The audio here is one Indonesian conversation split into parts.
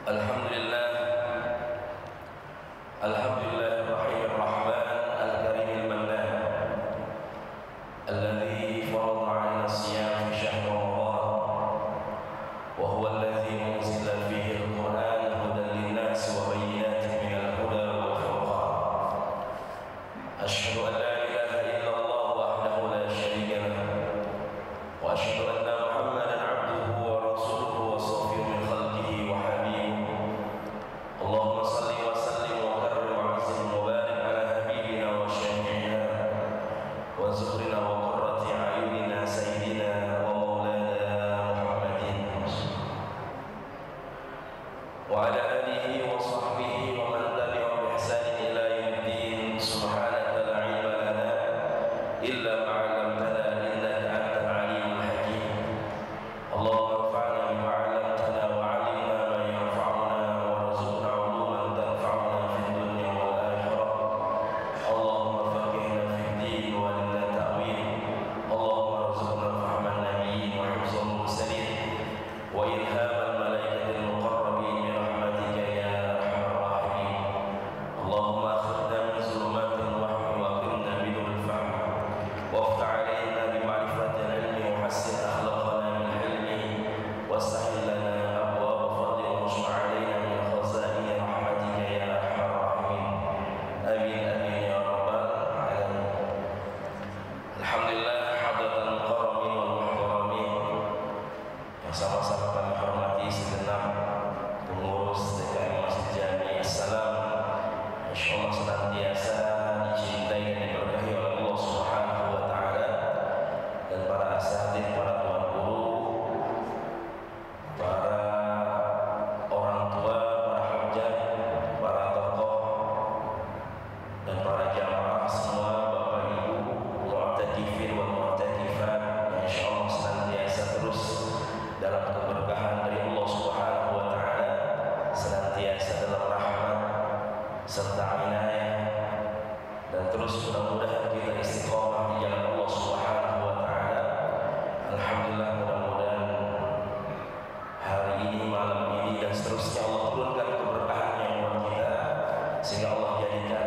Alhamdulillah, Alhamdulillahirrahmanirrahim, al-karimil mannan, alladzi farada 'alaina as-siyam fi shahr Ramadan, wa huwa alladzi unzila fihi al-Qur'an hudan lin-nas wa bayyinatin minal huda wal furqan. Asyhadu an la ilaha illallah wahdahu la syarika lahu, wa asyhadu anna Muhammadan 'abduhu wa rasuluhu wa safiyyu min khalqihi wa habibuhu. Allahumma salli wa sallim wa karrim wa azim wa barik ala habibina wa syafi'ina wa zuhrina wa qurrati a'yunina sayyidina wa maulana Muhammadin wa ala alihi wa sahbihi wa man tabi'ahum bi ihsanin ila yaumiddin. Subhanaka la ilma lana illa ma 'allamtana innaka antal alimul hakim. Allahumma anfa'na bima 'allamtana wa 'allimna ma yanfa'una warzuqna 'uluman tanfa'una fid dunya wal akhirah. Allahumma faqihna fid din wa 'allimna ta'wil. Allahumma arzuqna fahman nabiyyin wa hifzal mursalin wa ilhamal malaikatil muqarrabin bi rahmatika ya arhamar rahimin. Allahumma akhrijna min zulumatil wahmi wa aqimna bi nuril fahm waftah 'alaina bi ma'rifatil ilmi wa hassin akhlaqana bil ilmi واستحل لنا أبواب فضل واشفع علينا من خزائن رحمتك يا أرحم الراحمين. آمين آمين يا رب العالمين. Alhamdulillah, hadratal mukarramin wal muhtaramin yang sama-sama kami hormati segenap pengurus DKM Masjid Jami. Assalam, insyaallah senantiasa dicintai dan diberkahi oleh Allah Subhanahu wa taala, dan para asatidz, para tuan guru, para orang tua, para hujjah, para tokoh, dan para jamaah semua, bapak ibu, mu'takifin wal mu'takifat, yang insyaallah senantiasa terus dalam keberkahan dari Allah Subhanahu wa taala, senantiasa dalam rahmat serta inayah, dan terus mudah-mudahan kita istiqomah di jalan Allah Subhanahu wa taala. Alhamdulillah, mudah-mudahan hari ini, malam ini, dan seterusnya Allah turunkan keberkahannya buat kita, sehingga Allah jadikan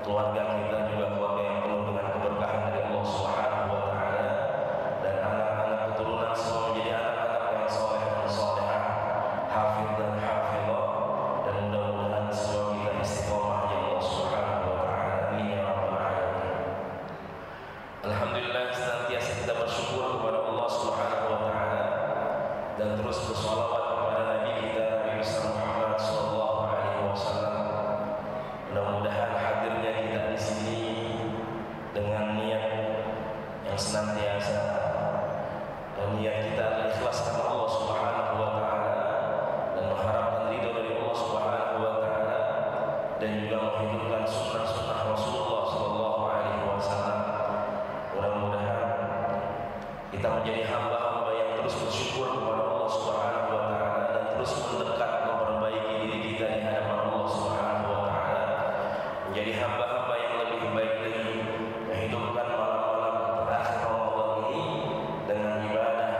keluarga kita juga keluarga yang penuh dengan keberkahan dari Allah Subhanahu wa taala, dan anak-anak keturunan semua menjadi anak-anak yang saleh dan salehah, hafidz dan hafizah, dan mudah-mudahan semua kita istiqomah di Allah Subhanahu wa taala. Amin ya rabbal alamin. Alhamdulillah, senantiasa kita bersyukur kepada Allah Subhanahu wa taala dan terus bersolawat kepada Nabi kita Nabi Muhammad sallallahu alaihi wasallam. Mudah-mudahan hadirnya kita di sini dengan niat yang senantiasa, dan niat kita adalah ikhlas karena Allah Subhanahu wa taala dan mengharapkan ridho dari Allah Subhanahu wa taala, dan juga menghidupkan sunnah-sunnah Rasulullah sallallahu alaihi wasallam. Mudah-mudahan kita menjadi hamba-hamba yang terus bersyukur kepada Allah Subhanahu wa taala, dan terus mendekat memperbaiki diri kita di hadapan Allah Subhanahu wa taala, menjadi hamba-hamba yang lebih baik lagi, menghidupkan malam-malam terakhir Ramadan ini dengan ibadah,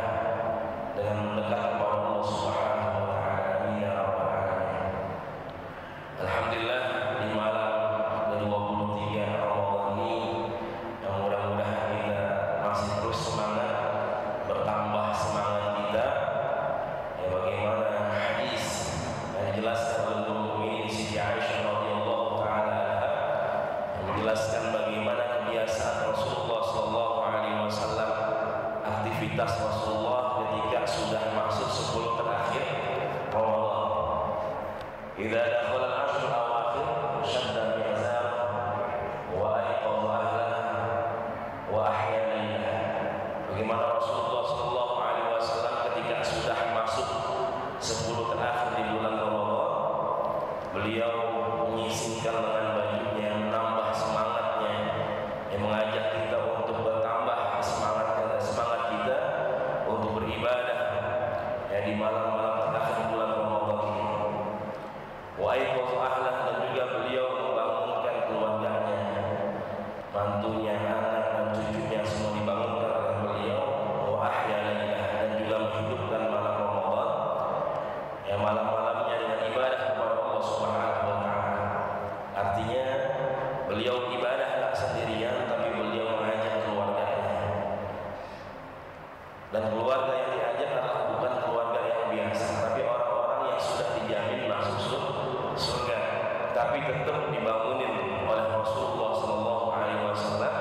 dengan mendekat kepada Allah Subhanahu wa taala. Amin ya rabbal alamin. Alhamdulillah, di malam ke-23 Ramadan ini, yang mudah-mudahan kita masih terus semangat, bertambah semangat kita, ya, bagaimana hadis yang dijelaskan oleh Ummul Mukminin Siti Aisyah radhiyallahu taala anha, yang menjelaskan bagaimana kebiasaan Rasulullah sallallahu alaihi wasallam, aktivitas Rasulullah ketika sudah masuk 10 terakhir Ramadan. Idza dakhala al-ashr al-awakhir shadda al-mizan wa ayqadha ahlahu wa ahya laylahu. Bagaimana Rasulullah sallallahu alaihi wasallam ketika sudah masuk 10 terakhir di bulan Ramadan, beliau menyingsingkan lengan bajunya, menambah semangatnya, yang mengajak kita untuk bertambah semangat kita untuk beribadah, ya, di malam-malam terakhir bulan Ramadan ini. Wa ayqadha ahlahu, dan juga beliau membangunkan keluarganya, mantunya, anak dan cucunya semua dibangunkan oleh beliau. Wa ahya laylahu, dan juga menghidupkan malam Ramadan, ya, malam-malamnya dengan tapi tetap dibangunin oleh Rasulullah Sallallahu Alaihi Wasallam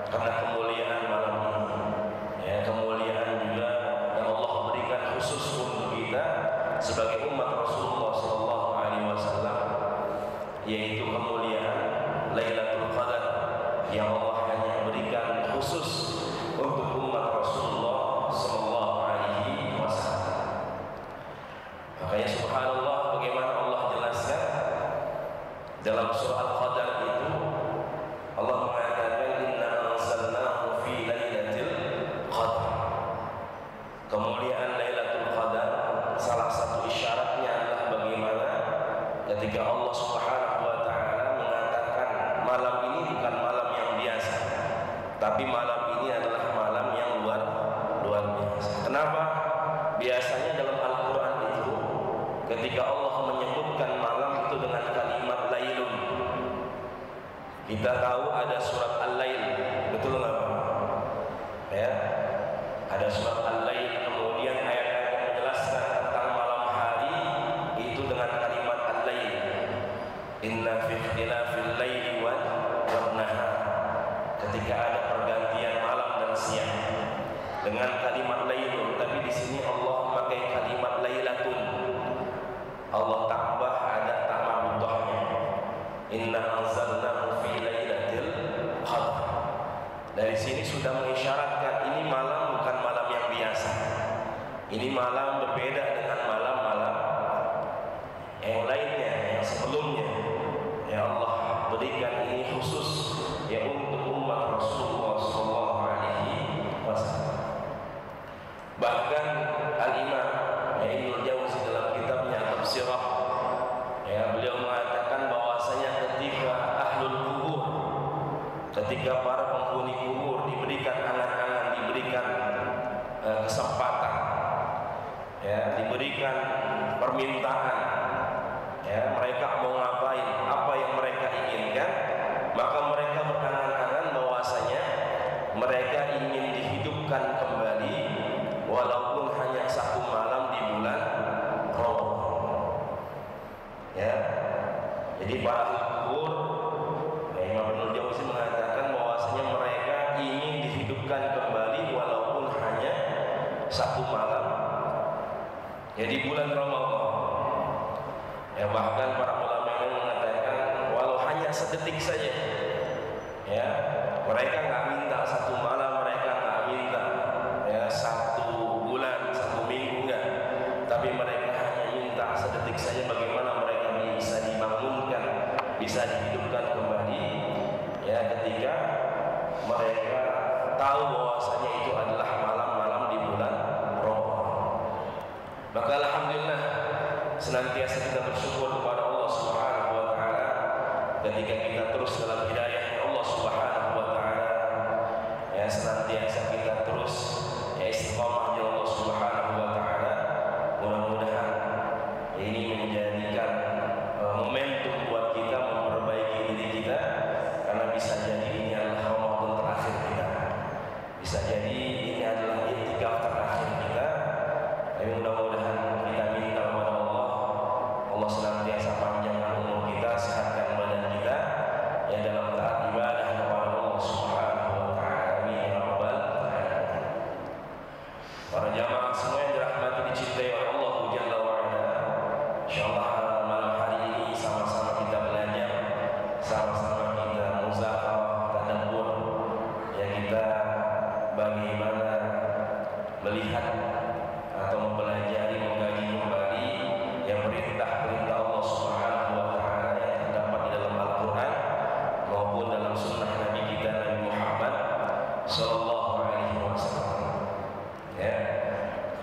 karena kemuliaan malam ini. Ya, kemuliaan juga yang Allah berikan khusus untuk kita sebagai umat Rasulullah Sallallahu Alaihi Wasallam, yaitu kemuliaan Lailatul Qadar yang Allah hanya berikan khusus untuk umat Rasulullah Sallallahu Alaihi Wasallam. Makanya subhanallah, bagaimana Allah jelaskan dalam surah Al-Qadar itu, Allah mengatakan inna anzalnahu fi lailatul qadar. Kemuliaan Lailatul Qadar salah satu isyaratnya adalah bagaimana ketika Allah Subhanahu wa taala mengatakan malam ini bukan malam yang biasa, tapi malam ini adalah malam yang luar biasa. Kenapa? Biasanya dalam Al-Qur'an itu ketika Allah menyebutkan malam itu dengan kalimat lailun, kita tahu ada surat Al-Lail, betul nggak Pak? Ya, ada surat Al-Lail, kemudian ayat-ayat yang menjelaskan tentang malam hari itu dengan kalimat Al-Lail. Inna fi ikhtilafil laili wan nahar. Ketika ada pergantian malam dan siang dengan kalimat lailun, tapi di sini Allah memakai kalimat lailatun. Allah tambah ada tamarudahnya. Inna anzalnahu fi lailatul qadar. Dari sini sudah mengisyaratkan ini malam bukan malam yang biasa. Ini malam berbeda dengan malam-malam yang lainnya, yang sebelumnya. Ya Allah berikan ini khusus ya untuk umat Rasulullah Sallallahu Alaihi Wasallam. Bahkan Al-Imam Ibnul Jauzi dalam kitabnya Tafsirah, ya, beliau mengatakan bahwasanya ketika ahlul kubur, ketika para penghuni kubur diberikan angan-angan, diberikan kesempatan, ya, diberikan permintaan, ya, mereka mau ngapain, apa yang mereka inginkan, maka mereka berangan-angan bahwasanya mereka ingin dihidupkan kembali walaupun hanya satu malam di bulan Ramadan. Ya, jadi para kubur, Imam Ibnul Jauzi mengatakan bahwasanya mereka ingin dihidupkan kembali walaupun hanya satu malam, ya, di bulan Ramadan. Ya, bahkan para ulama yang mengatakan walau hanya sedetik saja, ya, mereka nggak minta satu malam, mereka nggak minta ya satu bulan, satu minggu, enggak, tapi mereka hanya minta sedetik saja bagaimana mereka bisa dibangunkan, bisa dihidupkan kembali, ya, ketika mereka tahu bahwasanya itu adalah malam-malam di bulan Ramadan. Maka alhamdulillah senantiasa kita bersyukur kepada Allah Subhanahu wa taala ketika kita terus dalam hidayahnya Allah Subhanahu wa taala, ya, senantiasa kita terus ya istiqamah di Allah Subhanahu wa taala. Mudah-mudahan ini menjadikan momentum buat kita memperbaiki diri kita, karena bisa jadi ini adalah Ramadan terakhir kita, bisa jadi ini adalah i'tikaf terakhir kita. Tapi mudah-mudahan kita minta kepada Allah, Allah senantiasa panjangkan umur kita, sehatkan badan kita, ya, dalam taat ibadah kepada Allah Subhanahu wa taala. Amin ya rabbal alamin. Para jamaah semua yang dirahmati dicintai oleh Allah Jalla wa ala, insyaallah malam hari ini sama-sama kita belajar, sama-sama kita muzakarah, tadabbur, ya, kita bagaimana melihat atau mempelajari, mengkaji kembali yang perintah-perintah Allah Subhanahu wa taala yang terdapat di dalam Al-Qur'an maupun dalam sunnah Nabi kita Nabi Muhammad Sallallahu Alaihi Wasallam. Ya,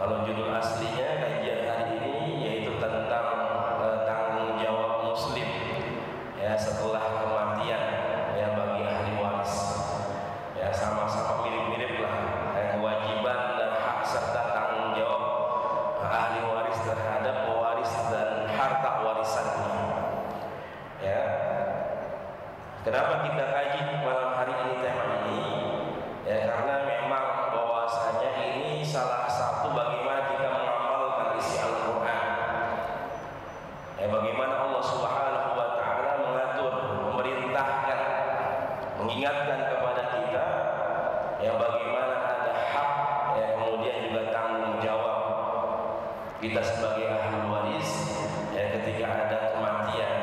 kalau judul aslinya kajian hari ini yaitu tentang tanggung jawab Muslim, ya, setelah kematian, ya, bagi ahli waris. Ya, sama-sama mirip-mirip lah, ya, kewajiban dan hak serta tanggung jawab ahli waris terhadap pewaris dan harta warisannya. Ya, kenapa kita kaji malam hari ini tema ini? Ya, karena memang bahwasanya ini salah satu bagaimana kita mengamalkan isi Al-Quran. Ya, bagaimana Allah Subhanahu wa taala kita sebagai ahli waris, ya, ketika ada kematian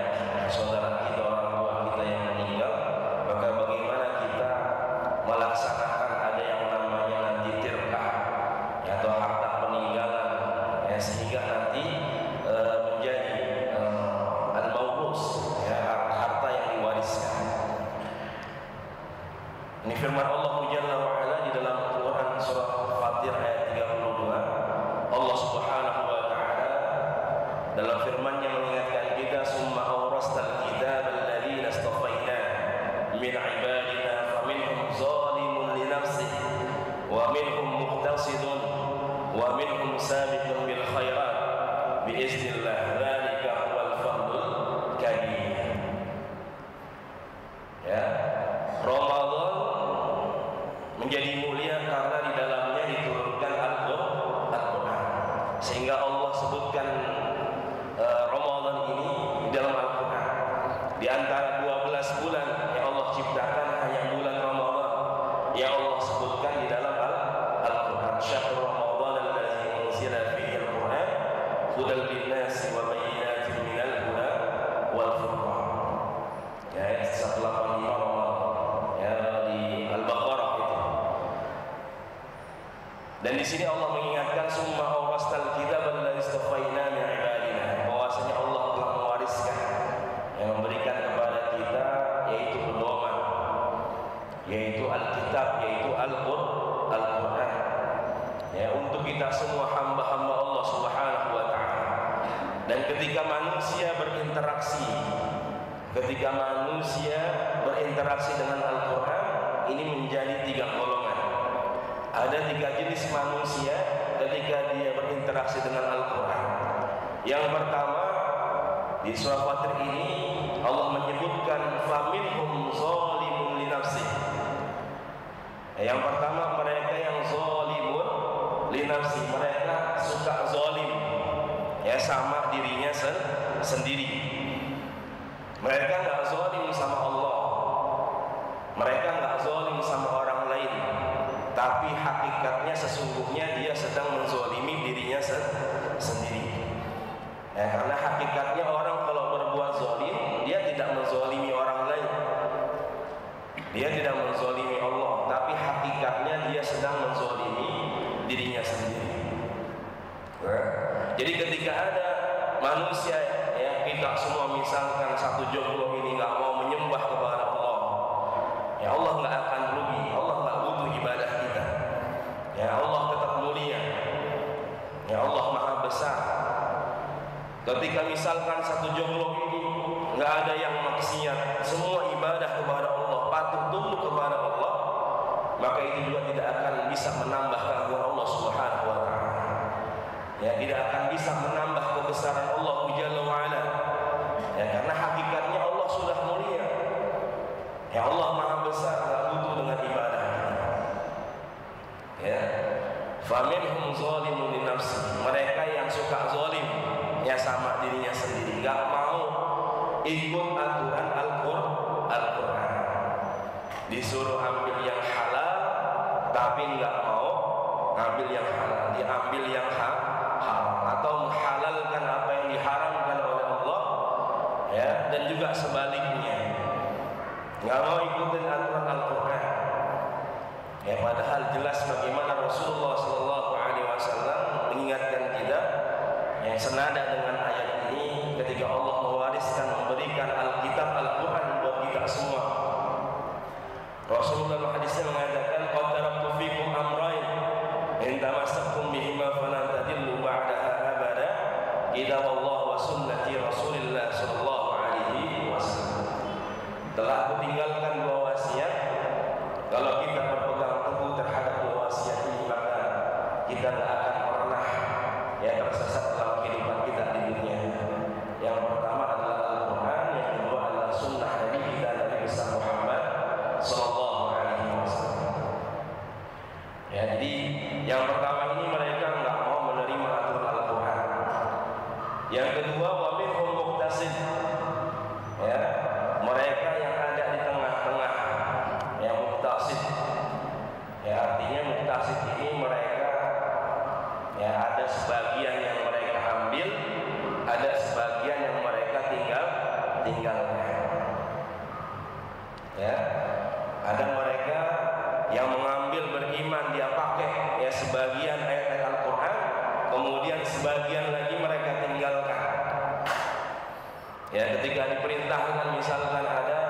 saudara kita, orang tua kita yang meninggal, maka bagaimana kita melaksanakan ada yang namanya nanti tirkah, ya, atau harta peninggalan, ya, sehingga nanti menjadi al-mawrus, ya, harta yang diwariskan. Ini firman Allah Jalla wa Ala di dalam Quran surah Fatir ayat 32. Allah Subhanahu wa taala dalam firman-Nya mengingatkan kita, summa awrasnal kitaba alladziina istafaina min ibadina faminhum zalimun li nafsihi wa minhum muqtasidun wa minhum sabiqun bil khairat bi iznillah dzalika huwal fadlul kabir. Ya, Ramadan menjadi mulia karena di dalamnya diturunkan Al-Quran, sehingga Allah sebutkan Ramadan ini di dalam Al-Quran. Di antara 12 bulan yang Allah ciptakan, hanya bulan Ramadan yang Allah sebutkan di dalam Al-Quran. Syahrul Ramadan alladzi unzila fihi al-Quran hudan lin-nasi wa bayyinatin minal huda wal furqan. Ya, 185 Ramadan, ya, di Al-Baqarah itu. Dan di sini Allah mengingatkan summa awrasnal kitaba alladziina istafaina min ibadina, bahwasanya Allah telah mewariskan, yang memberikan kepada kita, yaitu pedoman, yaitu Alkitab, yaitu Al-Quran, ya, untuk kita semua hamba-hamba Allah Subhanahu wa taala. Dan ketika manusia berinteraksi dengan Al-Quran, ini menjadi 3 golongan. Ada 3 jenis manusia ketika dia berinteraksi dengan Al-Quran. Yang pertama, di surah Fatir ini Allah menyebutkan faminhum zalimun li nafsihi. Yang pertama, mereka yang zalimun li nafsihi, mereka suka zalim, ya, sama dirinya sendiri. Mereka nggak zalim sama Allah, mereka nggak zalim sama orang lain, tapi hakikatnya sesungguhnya dia sedang menzalimi dirinya sendiri. Ya, karena hakikatnya orang kalau berbuat zalim, dia tidak menzalimi orang lain, dia tidak menzalimi Allah, tapi hakikatnya dia sedang menzalimi dirinya sendiri. Jadi ketika ada manusia, ya, kita semua misalkan satu joglo ini nggak mau menyembah kepada Allah, ya, Allah nggak akan rugi, Allah nggak butuh ibadah kita, ya, Allah tetap mulia, ya, Allah maha besar. Ketika misalkan satu joglo ini nggak ada yang maksiat, semua ibadah kepada Allah, patuh tunduk kepada Allah, maka itu juga tidak akan bisa menambah keagungan Allah Subhanahu wa taala. Ya, tidak akan bisa menambah kebesaran Allah Jalla wa Ala. Ya, karena hakikatnya Allah sudah mulia. Ya, Allah maha besar, tidak butuh dengan ibadah kita. Ya, faminhum zalimun li nafsihi, mereka yang suka zalim, ya, sama dirinya sendiri, nggak mau ikut aturan Al-Quran. Disuruh ambil yang halal, tapi nggak mau ambil yang halal, diambil yang haram, atau menghalalkan apa yang diharamkan oleh Allah, ya, dan juga sebaliknya, nggak mau ikutin aturan Al-Quran. Ya, padahal jelas bagaimana Rasulullah SAW mengingatkan kita, yang senada dengan ayat ini, ketika Allah mewariskan, memberikan Alkitab Al-Quran buat kita semua. Rasulullah dalam hadisnya mengatakan, qad taraktu fikum amrayn in tamassaktum bihima falan tadillu ba'daha abada, kitab Allah wa sunnati Rasulillah sallallahu alaihi wasallam. Telah kutinggalkan 2 wasiat, kalau kita berpegang teguh terhadap 2 wasiat ini, maka kita tidak akan pernah, ya, tersesat dalam kehidupan kita di dunia. Yang pertama adalah Al-Quran, yang kedua adalah sunnah Nabi kita, Nabi besar Muhammad sallallahu alaihi wasallam. Ya, jadi yang pertama ini mereka nggak mau menerima aturan Al-Quran. Yang kedua, wa minhum muqtasid, ya, mereka yang ada di tengah-tengah, yang muqtasid, ya, artinya muqtasid ini mereka, ya, ada sebagian yang mereka Ya, ketika diperintahkan misalkan ada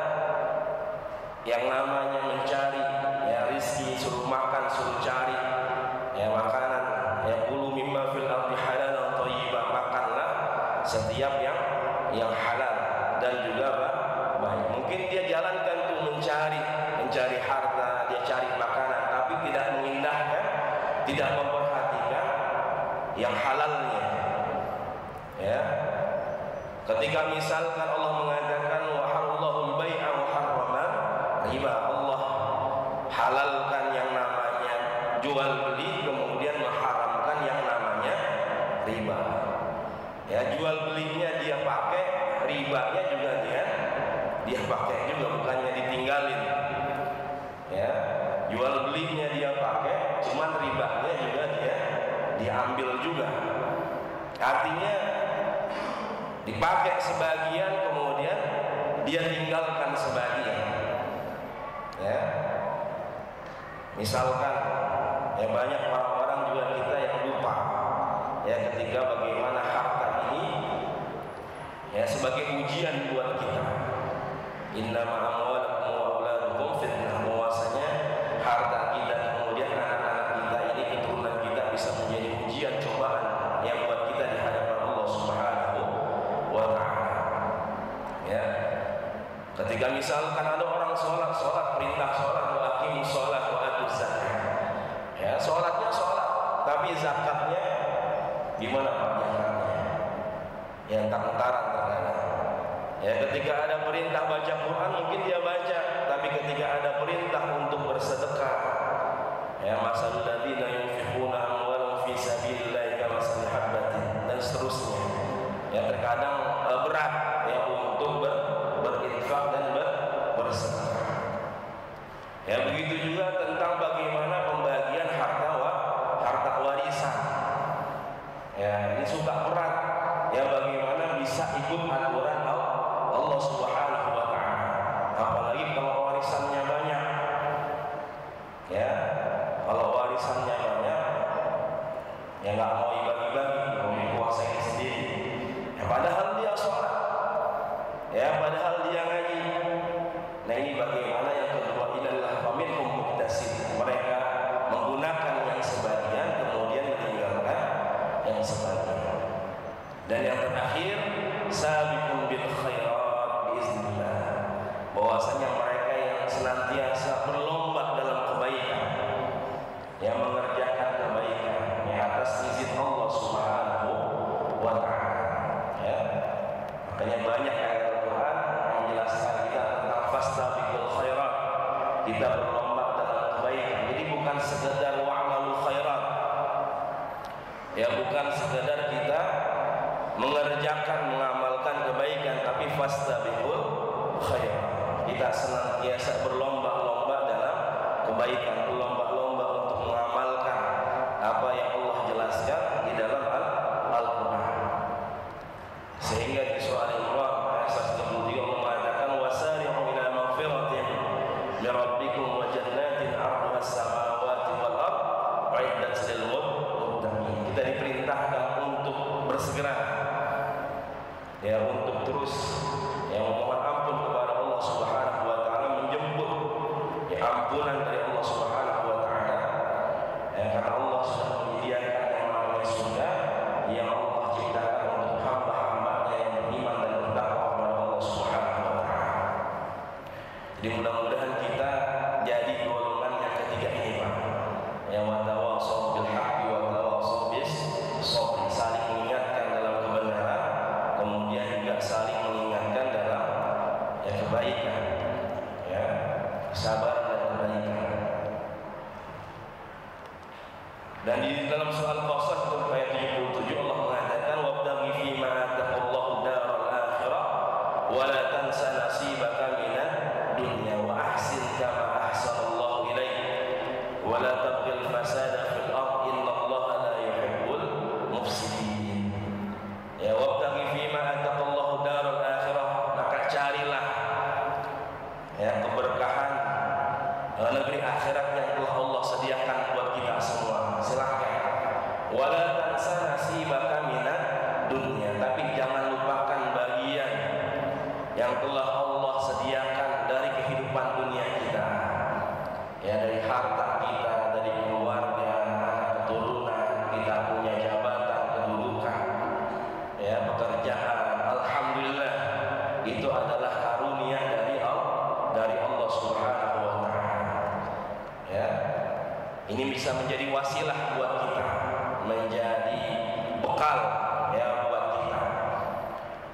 yang namanya mencari ya rizki, suruh makan, suruh cari ya makanan, ya kulu mimma fil ardi halalan thayyiban, makanlah setiap yang halal dan juga baik. Mungkin dia jalankan tuh mencari harta, dia cari makanan, tapi tidak mengindahkan, tidak memperhatikan yang halalnya. Ya. Ketika misalkan Allah mengatakan wa halallahu al-bai'a wa harrama riba, Allah halalkan yang namanya jual beli, kemudian mengharamkan yang namanya riba. Ya, jual belinya dia pakai, ribanya juga dia pakai juga, bukannya ditinggalin. Ya, jual belinya dia pakai, cuman ribanya juga dia diambil juga. Artinya dipakai sebagian, kemudian dia tinggalkan sebagian. Ya, misalkan ya banyak orang-orang juga kita yang lupa ya ketika bagaimana harta ini ya sebagai ujian buat kita. Innama amwalukum wa auladukum fitnah, bahwasanya harta kita kemudian anak-anak kita ini, keturunan kita bisa menjadi ujian, cobaan yang buat kita di hadapan Allah Subhanahu wa ta'ala. Ya, ketika misalkan ada orang sholat, perintah sholat, wa aqimus sholat wa atuz zakat. Ya, sholatnya sholat, tapi zakatnya gimana Pak zakatnya? Yang tak-taran terkadang. Ya, ketika ada perintah baca Quran mungkin dia baca, tapi ketika ada perintah untuk bersedekah, ya masalul ladzina yunfiquna amwalahum fi sabilillahi kamathali habbatin dan seterusnya. Ya, terkadang berat ya untuk berinfak dan bersedekah. Ya, begitu juga tentang bagaimana pembagian harta warisan. Ya, ini suka berat. Ya, bagaimana bisa ikut aturan Allah Subhanahu wa ta'ala, apalagi kalau warisannya banyak. Ya, kalau warisannya banyak ya nggak mau dibagi-bagi, mau dikuasain sendiri. Ya, padahal dia sholat, ya padahal dia ngaji. Nah, ini bagaimana yang kedua, innalillah faminhum muqtasid, mereka menggunakan yang sebagian kemudian meninggalkan yang sebagian. Dan yang terakhir, sabiqun bil khairat biiznillah, bahwasanya mereka yang senantiasa berlomba dalam kebaikan, yang mengerjakan kebaikan di atas izin Allah Subhanahu wa ta'ala. Ya, makanya banyak ayat Al-Quran yang menjelaskan kita tentang fastabiqul khairat, kita berlomba dalam kebaikan. Jadi bukan sekedar wa'malul khairat, ya bukan sekedar kita mengerjakan, mengamalkan kebaikan, tapi fastabiqul khairat, kita senantiasa berlomba-lomba dalam kebaikan, berlomba-lomba untuk mengamalkan apa yang Allah jelaskan di dalam Al-Quran. Sehingga di surah Al-Imran ayat 133 Allah mengatakan wasari'u ila maghfiratin min rabbikum wa jannatin 'arduha as-samawati wal ard u'iddat lil muttaqin. Kita diperintahkan untuk bersegera, ya untuk terus ya memohon ampun kepada Allah Subhanahu wa ta'ala, menjemput ya ampunan dari Allah Subhanahu wa ta'ala. Ya, karena Allah sudah menyediakan yang namanya surga yang Allah ciptakan untuk hamba-hambanya yang beriman dan bertakwa kepada Allah Subhanahu wa ta'ala. Jadi mudah-mudahan kita jadi golongan yang ketiga ini, Pak. Ya, wa tawassaw bil haqqi wa tawassaw bis sabr, saling mengingatkan dalam kebenaran, kemudian juga saling mengingatkan dalam ya kebaikan, ya sabar dan kebaikan. Dan di dalam surah Al-Qasas ayat 77 Allah mengatakan wabtaghi fima ataqallahu daral akhirah wa la tansa nasibaka minad dunya wa ahsin kama ahsanallahu ilaik wa la tabghil fasada fil ard innallaha la yuhibbul mufsidin. Ya, wabtaghi fima ataqallahu daral akhirah, maka carilah ya keberkahan negeri akhirat yang telah Allah sediakan buat kita semua. Silakan yang telah Allah sediakan dari kehidupan dunia kita, ya, dari harta kita, dari keluarga, anak keturunan, kita punya jabatan, kedudukan, ya, pekerjaan. Alhamdulillah, itu adalah karunia dari Allah Subhanahu wa Ta'ala. Ya, ini bisa menjadi wasilah buat kita, menjadi bekal, ya, buat kita.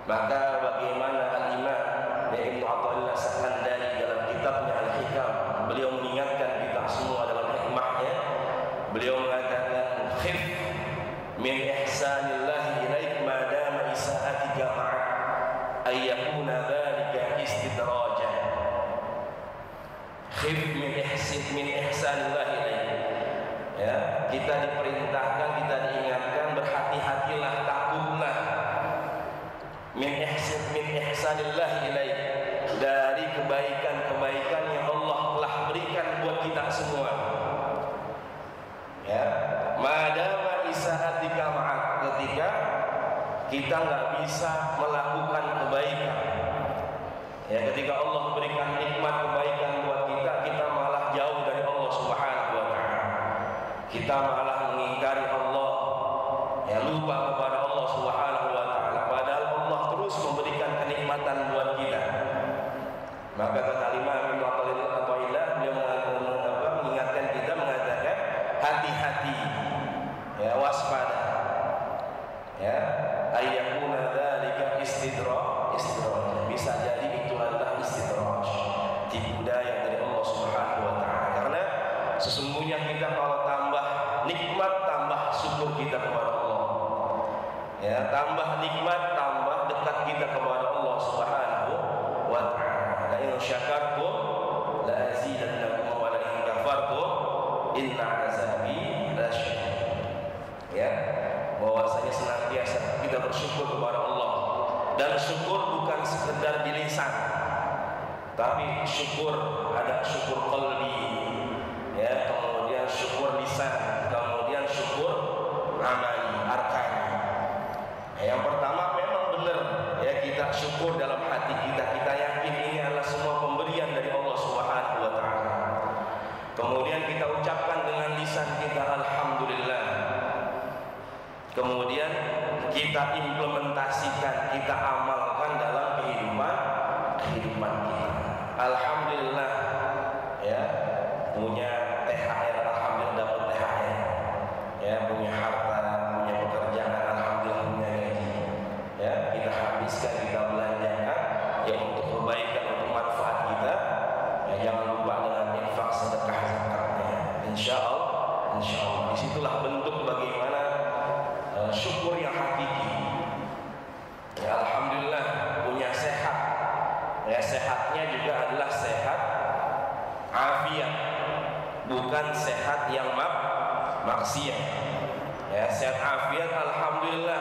Maka bagaimana Al-Imam Ibnu Athaillah As-Sakandari dalam kitabnya Al-Hikam, beliau mengingatkan kita semua dalam hikmahnya. Beliau mengatakan, khif min ihsanillahi ilaik ma dama isa'atika ma'ak ayyakuna dhalika istidrajan. Khif min ihsanillahi ilaik. Ya, kita diperintahkan, kita diingatkan, berhati-hatilah, takutlah min ihsanillahi ilaik, dari kebaikan-kebaikan yang Allah telah berikan buat kita semua. Ya, madama isa'atika ma'ak, ketika kita nggak bisa melakukan kebaikan, ya, ketika Allah berikan nikmat kebaikan buat kita, kita malah jauh dari Allah Subhanahu wa Ta'ala. Kita malah mengingkari Allah, ya, lupa kepada Allah Subhanahu wa Ta'ala, padahal Allah terus memberikan kenikmatan buat kita. Maka kata Imam Ibnu Athaillah, beliau mengingatkan kita, mengatakan hati-hati, ya, waspada, ya, ayyakuna dzalika istidraj. Bisa jadi itu adalah istidraj, tipu daya dari Allah Subhanahu wa Ta'ala. Karena sesungguhnya kita kalau tambah nikmat, tambah syukur kita kepada Allah, ya, tambah nikmat, tambah dekat kita kepada Allah Subhanahu wa Ta'ala. La in syakartum la azidannakum wa la in kafartum inna azabi lasyadid. Ya, bahwasanya senantiasa kita bersyukur kepada Allah, dan syukur bukan sekedar di lisan, tapi syukur ada syukur qalbi, ya, kemudian syukur lisan, kemudian syukur amali, arkan. Yang pertama memang benar, ya, kita syukur dalam hati kita, kita yakin ini adalah semua pemberian dari Allah Subhanahu wa Ta'ala. Kemudian kita ucapkan dengan lisan kita alhamdulillah. Kemudian kita implementasikan, kita amalkan dalam kehidupan kita. Alhamdulillah, ya, punya THR, alhamdulillah dapat THR, ya, punya harta, punya pekerjaan, alhamdulillah punya gaji, ya, kita habiskan, kita belanjakan, ya, untuk kebaikan, untuk manfaat kita, ya, jangan lupa dengan infak, sedekah, zakatnya. Insya Allah, disitulah bentuk bagaimana syukur yang hakiki. Ya, alhamdulillah punya sehat, ya, sehatnya juga adalah sehat afiat, bukan sehat yang maksiat. Ya, sehat afiat, alhamdulillah,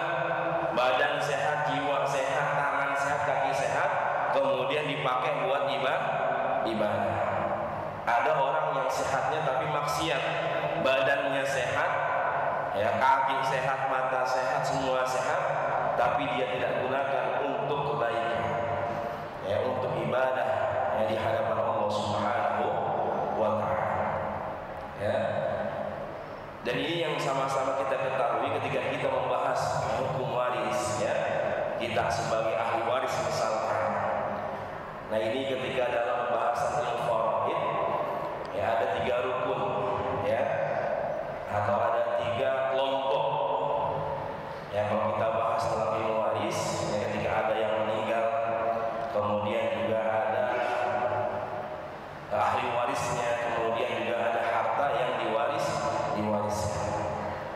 badan sehat, jiwa sehat, tangan sehat, kaki sehat, kemudian dipakai buat ibadah. Ada orang yang sehatnya tapi maksiat, badannya sehat, ya, kaki sehat, mata sehat, semua sehat, tapi dia tidak gunakan untuk kebaikan, ya, untuk ibadah, ya, di hadapan Allah Subhanahu wa Ta'ala. Ya, dan ini yang sama-sama kita ketahui ketika kita membahas hukum waris, ya, kita sebagai ahli waris misalkan. Nah, ini ketika dalam pembahasan ilmu faraid, ya, ada 3 rukun, ya, atau ada 3 kelompok. Ya, kalau kita bahas dalam ilmu waris, ya, ketika ada yang meninggal, kemudian juga ada ahli warisnya, kemudian juga ada harta yang diwariskan.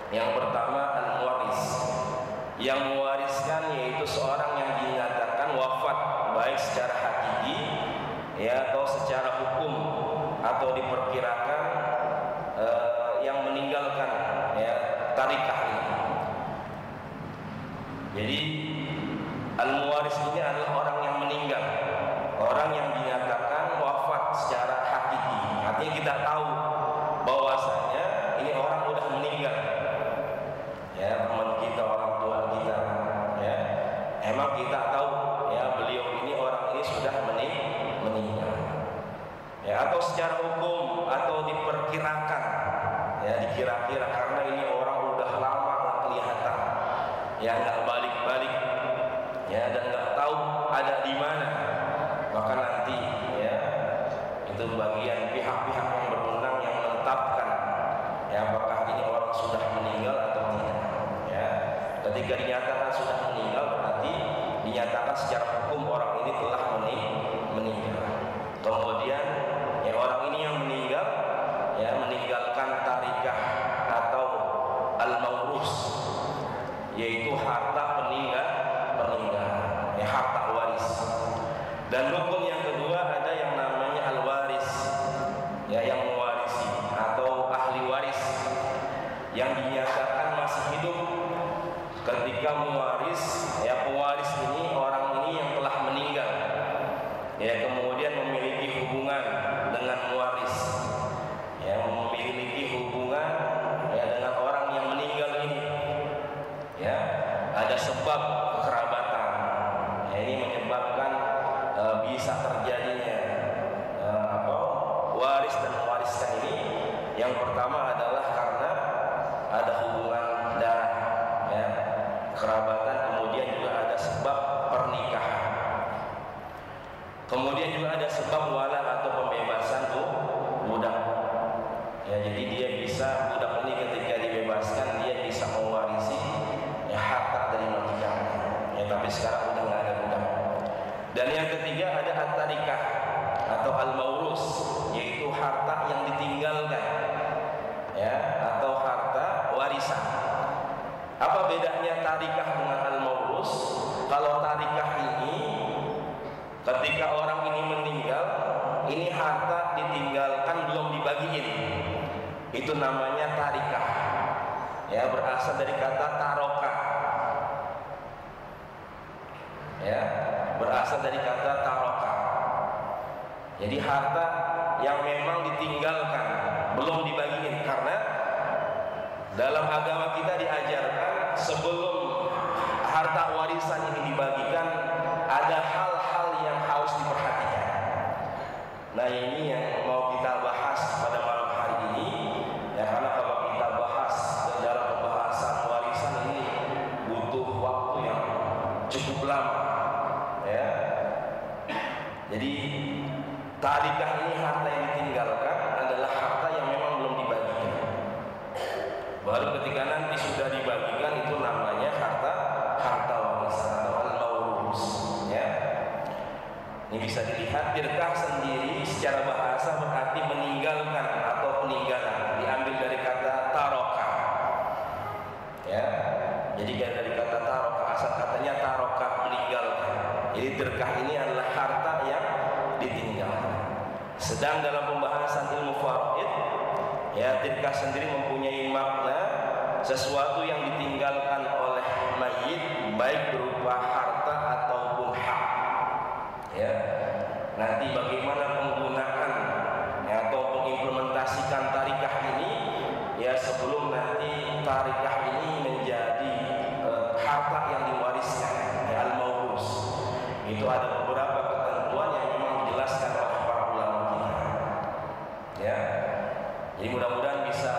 Yang pertama al-muwaris. Yang mewariskan yaitu seorang yang dinyatakan wafat, baik secara hakiki, ya, atau secara hukum, atau diperkirakan yang meninggalkan, ya, tarikah ini. Jadi al-muwaris ini adalah orang yang meninggal, orang yang dinyatakan wafat secara hakiki. Artinya kita tahu bahwasanya ini orang sudah meninggal, ya, teman kita, orang tua kita, ya, emang kita tahu, ya, beliau ini, orang ini ya, atau secara hukum atau diperkirakan, ya dikira-kira karena ini orang udah lama nggak kelihatan, ya nggak balik-balik, ya dan nggak tahu ada di mana, maka nanti ya itu bagian pihak-pihak yang berwenang yang menetapkan ya apakah ini orang sudah meninggal atau tidak. Ya, ketika dinyatakan sudah meninggal berarti dinyatakan secara hukum orang ini telah meninggal. Kemudian ya orang ini yang meninggal ya meninggalkan tarikah atau al-maurus, yaitu harta peninggal ya harta waris. Dan rukun yang kedua ada yang namanya al-waris, ya yang mewarisi atau ahli waris yang dinyatakan masih hidup ketika mewaris. Ya pewaris ini orang ini yang telah meninggal, ya kemudian memiliki hubungan dengan mewaris, ya memiliki hubungan ya dengan orang yang meninggal ini, ya ada sebab kekerabatan, ya ini menyebabkan bisa terjadinya waris dan mewariskan ini. Yang pertama adalah karena ada hubungan darah, ya kerabatan, kemudian juga ada sebab pernikahan, kemudian juga ada sebab wala atau pembebasan budak, ya jadi dia bisa, budak ini ketika dibebaskan dia bisa mewarisi ya harta dari majikannya, ya tapi sekarang udah nggak ada budak. Dan yang ketiga ada at-tarikah atau al-maurus, yaitu harta yang ditinggalkan, ya atau harta warisan. Apa bedanya tarikah dengan al-maurus? Kalau tarikah ini ketika orang ini meninggal, ini harta ditinggalkan belum dibagiin, itu namanya tarikah, ya berasal dari kata taroka, ya berasal dari kata taroka. Jadi harta yang memang ditinggalkan belum dibagiin, karena dalam agama kita diajarkan sebelum harta warisan ini dibagikan ada hal-hal yang harus diperhatikan. Nah ini yang mau kita bahas pada malam hari ini, ya karena kalau kita bahas dalam pembahasan warisan ini butuh waktu yang cukup lama, ya. Jadi tarikah ini harta yang ditinggalkan adalah harta yang memang belum dibagikan. Baru ketika nanti sudah dibagikan itu namanya harta warisan atau al-maurus, ya. Ini bisa dilihat dirkah sendiri secara bahasa berarti meninggalkan atau peninggalan, diambil dari kata taroka, ya. Jadi dari kata taroka, asal katanya taroka meninggalkan. Jadi dirkah ini adalah harta yang ditinggalkan. Sedang dalam pembahasan ilmu faraid, ya dirkah sendiri mempunyai makna sesuatu yang ditinggalkan oleh mayit, baik berupa harta ataupun hak, ya. Nanti bagaimana penggunaan ya, atau mengimplementasikan tarikah ini, ya sebelum nanti tarikah ini menjadi harta yang diwariskan, ya al-maurus, itu ada beberapa ketentuan yang memang dijelaskan oleh para ulama kita, ya. Jadi mudah-mudahan bisa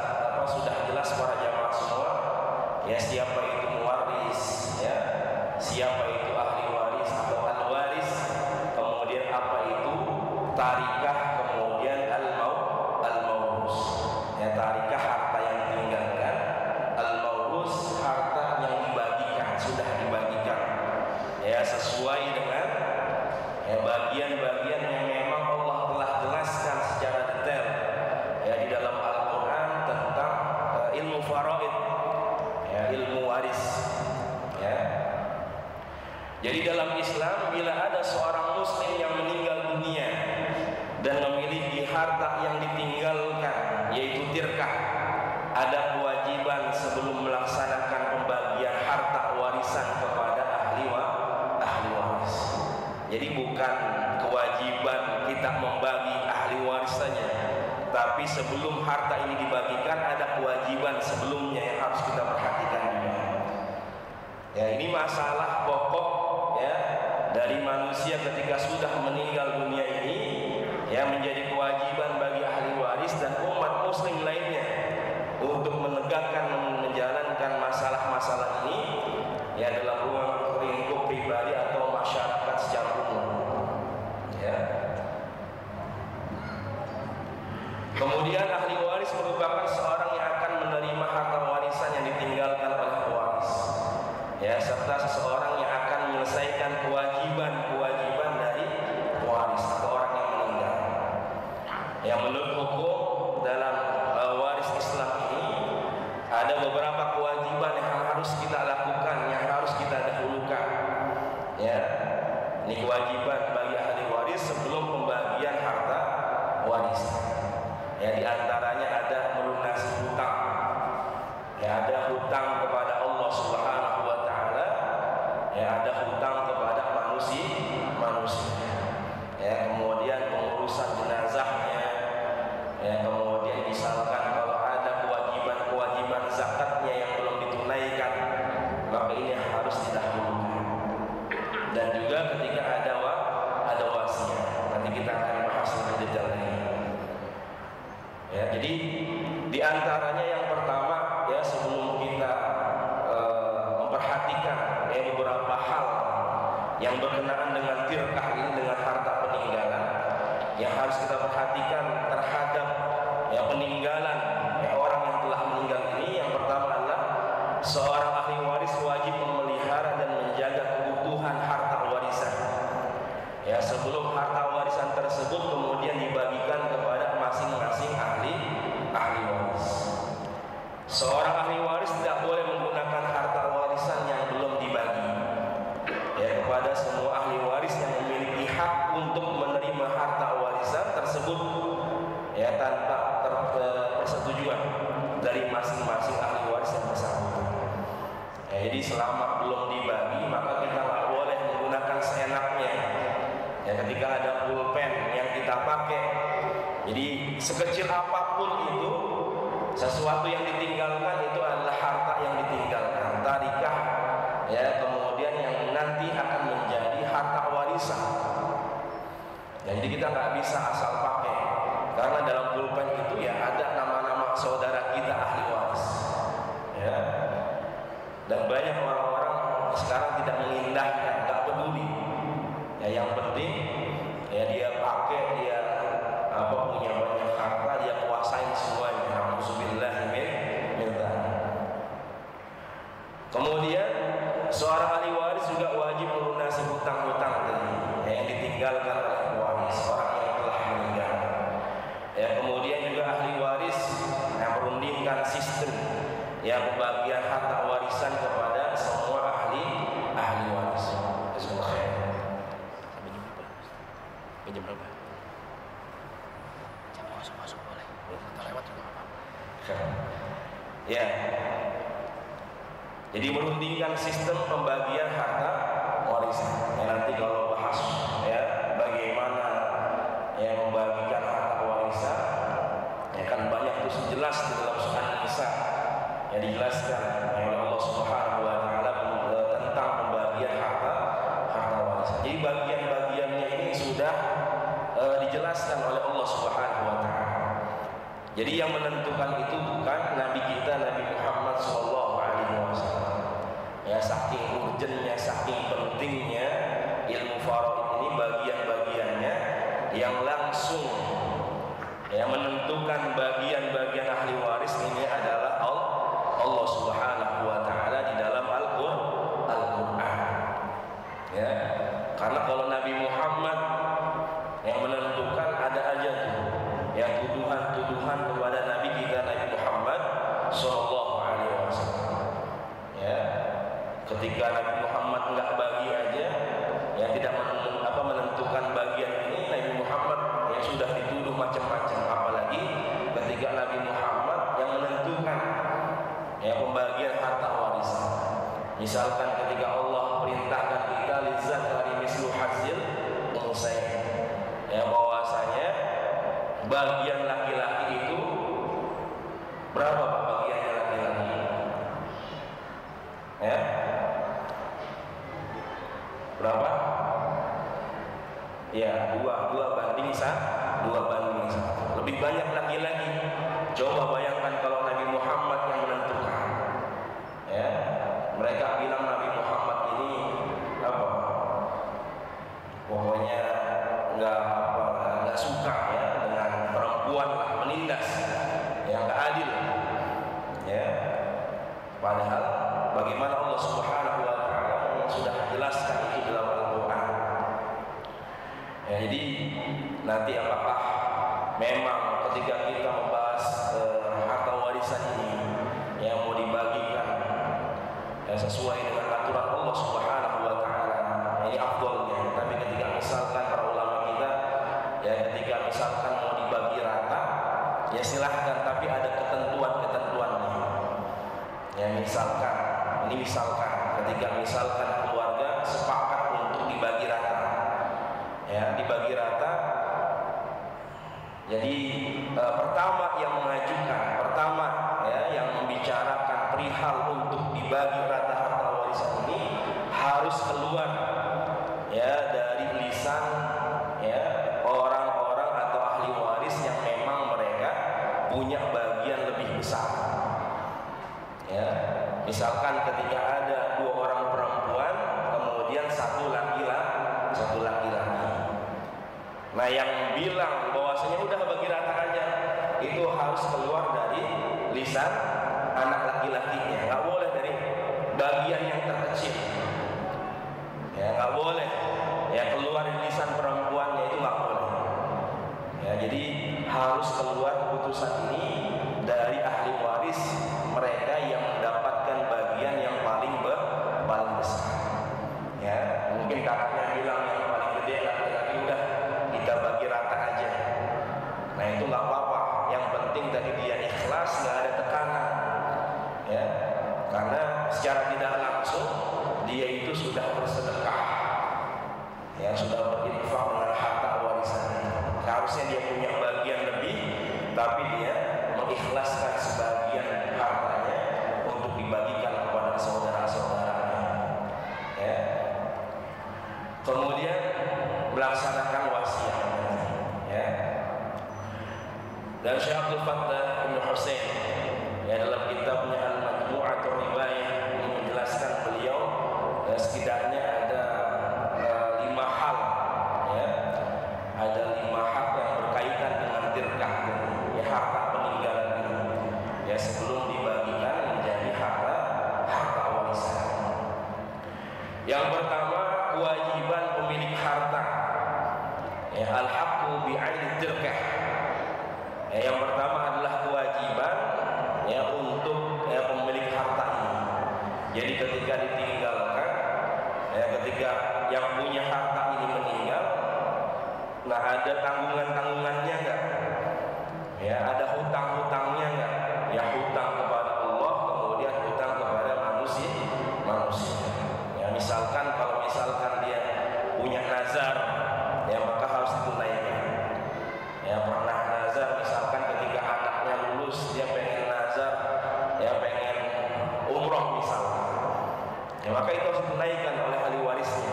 sudah jelas para jamaah semua, ya siapa itu mewaris, ya siapa itu ahli waris atau al-waris, kemudian apa itu tarikah, kemudian al-maurus, ya tarikah harta yang ditinggalkan, al-maurus harta yang dibagikan, sudah dibagikan, ya sesuai dengan ya bagian-bagian yang memang Allah telah jelaskan secara detail, ya di dalam Al-Quran tentang ilmu faraid, ya ilmu waris, ya. Jadi dalam Islam bila ada seorang muslim yang meninggal dunia dan memiliki harta yang ditinggalkan yaitu tirkah, ada kewajiban sebelum melaksanakan pembagian harta warisan kepada ahli waris. Jadi bukan kewajiban kita membagi ahli waris saja, tapi sebelum harta ini dibagikan ada kewajiban sebelumnya yang harus kita perhatikan juga. Ya ini masalah pokok, ya dari manusia ketika sudah meninggal dunia ini, ya menjadi kewajiban bagi ahli waris dan umat muslim lainnya untuk menegakkan menjalankan masalah-masalah ini ya dalam ruang lingkup pribadi atau masyarakat secara umum. Ya. Kemudian ahli waris merupakan seorang yang akan menerima harta warisan yang ditinggalkan oleh pewaris. Ya, serta seseorang yang akan menyelesaikan kewajiban-kewajiban dari pewaris atau orang yang meninggal. Yang menurut hukum dalam waris Islam ini ada beberapa kewajiban yang harus kita lakukan, yang harus kita dahulukan. Ya, ini kewajiban bagi ahli waris sebelum pembagian harta warisan. Ya, di antaranya ada melunasi hutang. Ya, ada hutang kepada Allah Subhanahu wa taala. Ya, ada hutang kepada manusia. Ya, kemudian pengurusan jenazahnya. Ya, kemudian misalkan kalau ada kewajiban zakatnya yang belum ditunaikan, maka ini harus didahulukan. Dan juga ketika ada wasiat. Nanti kita akan bahas lebih detail lagi. Ya, jadi di antaranya yang pertama ya sebelum kita memperhatikan beberapa hal yang berkenaan dengan tirkah ini, dengan harta peninggalan yang harus kita perhatikan terhadap ya peninggalan ya orang yang telah meninggal ini. Yang pertama adalah seorang ahli waris wajib memelihara dan menjaga keutuhan harta warisan. Ya, sebelum harta warisan tersebut kemudian dibagikan kepada masing-masing ahli waris. Seorang ahli waris tidak boleh menggunakan harta warisan yang belum dibagi ya kepada semua ahli waris yang memiliki hak untuk menerima harta warisan tersebut ya tanpa persetujuan dari masing-masing ahli waris yang bersangkutan. Ya, jadi selama belum dibagi maka kita tidak boleh menggunakan seenaknya. Ya, ketika ada pulpen yang kita pakai, jadi sekecil apapun itu, sesuatu yang ditinggalkan itu adalah harta yang ditinggalkan, tarikah, ya kemudian yang nanti akan menjadi harta warisan. Ya, jadi kita nggak bisa asal pakai, karena dalam pulpen itu ya ada nama-nama saudara kita ahli waris. Ya, dan banyak orang-orang sekarang tidak mengindahkan, nggak peduli. Ya, yang penting ya dia pakai, dia punya banyak harta, dia kuasain semuanya. Alhamdulillah min dzalik. Kemudian seorang ahli waris juga wajib melunasi hutang-hutang tadi yang ditinggalkan oleh pewaris, orang yang telah meninggal. Ya, kemudian juga ahli waris yang merundingkan sistem ya pembagian harta warisan kepada semua ahli waris. Jam berapa? Jam masuk boleh. Kita lewat juga apa-apa. Ya. Jadi merundingkan sistem pembagian harta warisan. Ya, nanti kalau bahas ya bagaimana ya membagikan harta warisan, ya kan banyak tuh jelas di dalam surah An-Nisa yang dijelaskan oleh Allah Subhanahu wa taala tentang pembagian harta warisan. Jadi bagian-bagiannya ini sudah dijelaskan oleh Allah Subhanahu wa taala. Jadi yang menentukan itu bukan Nabi kita Nabi Muhammad sallallahu alaihi wasallam. Ya, saking urgennya, saking pentingnya ilmu faraid ini, bagian-bagiannya yang langsung ya menentukan bagian-bagian ahli waris ini adalah Allah Subhanahu wa taala di dalam Al-Qur'an. Ya, karena kalau Nabi Muhammad yang menentukan, ada aja tuh ya tuduhan-tuduhan kepada Nabi kita Nabi Muhammad sallallahu alaihi wasallam. Ya, ketika Nabi Muhammad enggak bagi aja, ya tidak menentukan bagian ini, Nabi Muhammad yang sudah dituduh macam-macam. Apalagi ketika Nabi Muhammad yang menentukan ya pembagian harta warisan. Misalkan ketika Allah perintahkan kita lizzakari mislu hazzil unsayain, ya bahwasanya bagian laki-laki itu berapa Pak bagiannya laki-laki? Ya, berapa? Ya, dua banding satu. Lebih banyak laki-laki. Coba bayangkan kalau Nabi Muhammad yang menentukan. Ya, mereka bilang Nabi Muhammad ini apa? Pokoknya nggak suka ya dengan perempuan lah, menindas, yang nggak adil. Ya, padahal bagaimana Allah Subhanahu Wa Taala yang sudah jelaskan itu dalam Al-Quran. Ya, jadi nanti apakah memang ketika kita membahas harta warisan ini yang mau dibagikan ya, sesuai dengan aturan Allah Subhanahu Wa Taala, ini afdolnya. Tapi ketika misalkan para ulama kita ya ketika misalkan mau dibagi rata ya silahkan, tapi ada ketentuannya. Ya misalkan ketika misalkan keluarga sepakat untuk dibagi rata, ya dibagi rata. Jadi pertama yang mengajukan, yang membicarakan perihal untuk dibagi rata harta warisan ini harus keluar ya dari lisan ya orang-orang atau ahli waris yang memang mereka punya bagian lebih besar. Ya, misalkan ketika ada 2 orang perempuan, kemudian satu laki-laki. Nah, yang bilang bahwasanya udah bagi rata aja, itu harus keluar dari lisan anak laki-lakinya. Nggak boleh dari bagian yang terkecil. Ya, nggak boleh. Ya, keluar dari lisan perempuannya itu nggak boleh. Ya, jadi harus keluar keputusan ini dari ahli waris, mereka yang mendapatkan bagian yang paling besar. Ya, mungkin kakaknya bilang yang paling gede laki-laki, udah kita bagi rata aja. Nah, itu nggak apa-apa. Yang penting tadi dia ikhlas, nggak ada tekanan. Ya, karena secara tidak langsung dia itu sudah bersedekah. Ya, sudah berinfak dengan harta warisan. Harusnya dia punya bagian lebih, tapi dia mengikhlaskan sebagian hartanya untuk dibagikan kepada saudara-saudaranya. Ya. Kemudian melaksanakan wasiat. Ya. Dan Syekh Abdul Fattah Ibn Husain ya dalam kitabnya Al-Majmu'ah Riwayah menjelaskan beliau setidaknya ada 5 hal ya. Ada 5 hak yang berkaitan dengan tirkah ya, harta peninggalan ini ya, sebelum dibagikan menjadi harta warisan. Yang pertama, kewajiban pemilik harta ya, al-haqqu bi'aini tirkah. Ya, yang pertama adalah kewajiban ya untuk ya, pemilik harta ini. Jadi ketika ditinggalkan ya, ketika yang punya harta ini meninggal, nah ada tanggungannya enggak? Ya, ada hutang-hutangnya enggak? Ya, hutang kepada Allah, kemudian hutang kepada manusia. Ya, kalau misalkan dia punya nazar, ya maka harus ditunaikan. Ya, pernah nazar misalkan ketika anaknya lulus, dia pengen nazar, ya pengen umroh misalkan. Ya, maka itu harus ditunaikan oleh ahli warisnya.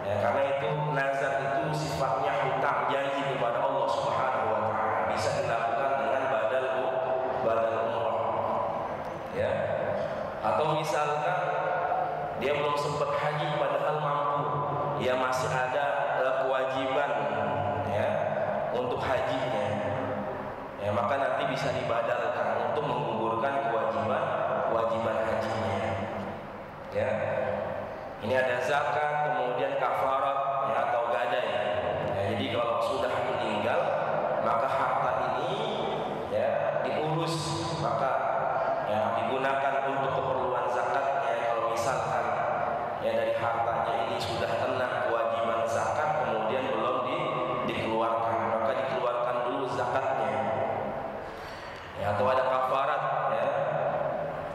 Ya, karena itu nazar itu sifatnya hutang janji kepada Allah Subhanahu Wa Taala, bisa dilakukan dengan badal umroh. Ya, atau misalkan dia belum sempat haji padahal mampu, ya masih ada kewajiban ya untuk hajinya. Ya, maka nanti bisa dibadalkan untuk menggugurkan kewajiban hajinya. Ya. Ini ada zakat, kemudian kafarat ya, atau gadai. Ya, jadi kalau sudah meninggal, maka harta ini ya diurus, maka ya digunakan untuk keperluan zakatnya. Kalau misalkan ya dari hartanya ini sudah kena kewajiban zakat, kemudian belum dikeluarkan, maka dikeluarkan dulu zakatnya. Ya, atau ada kafarat ya.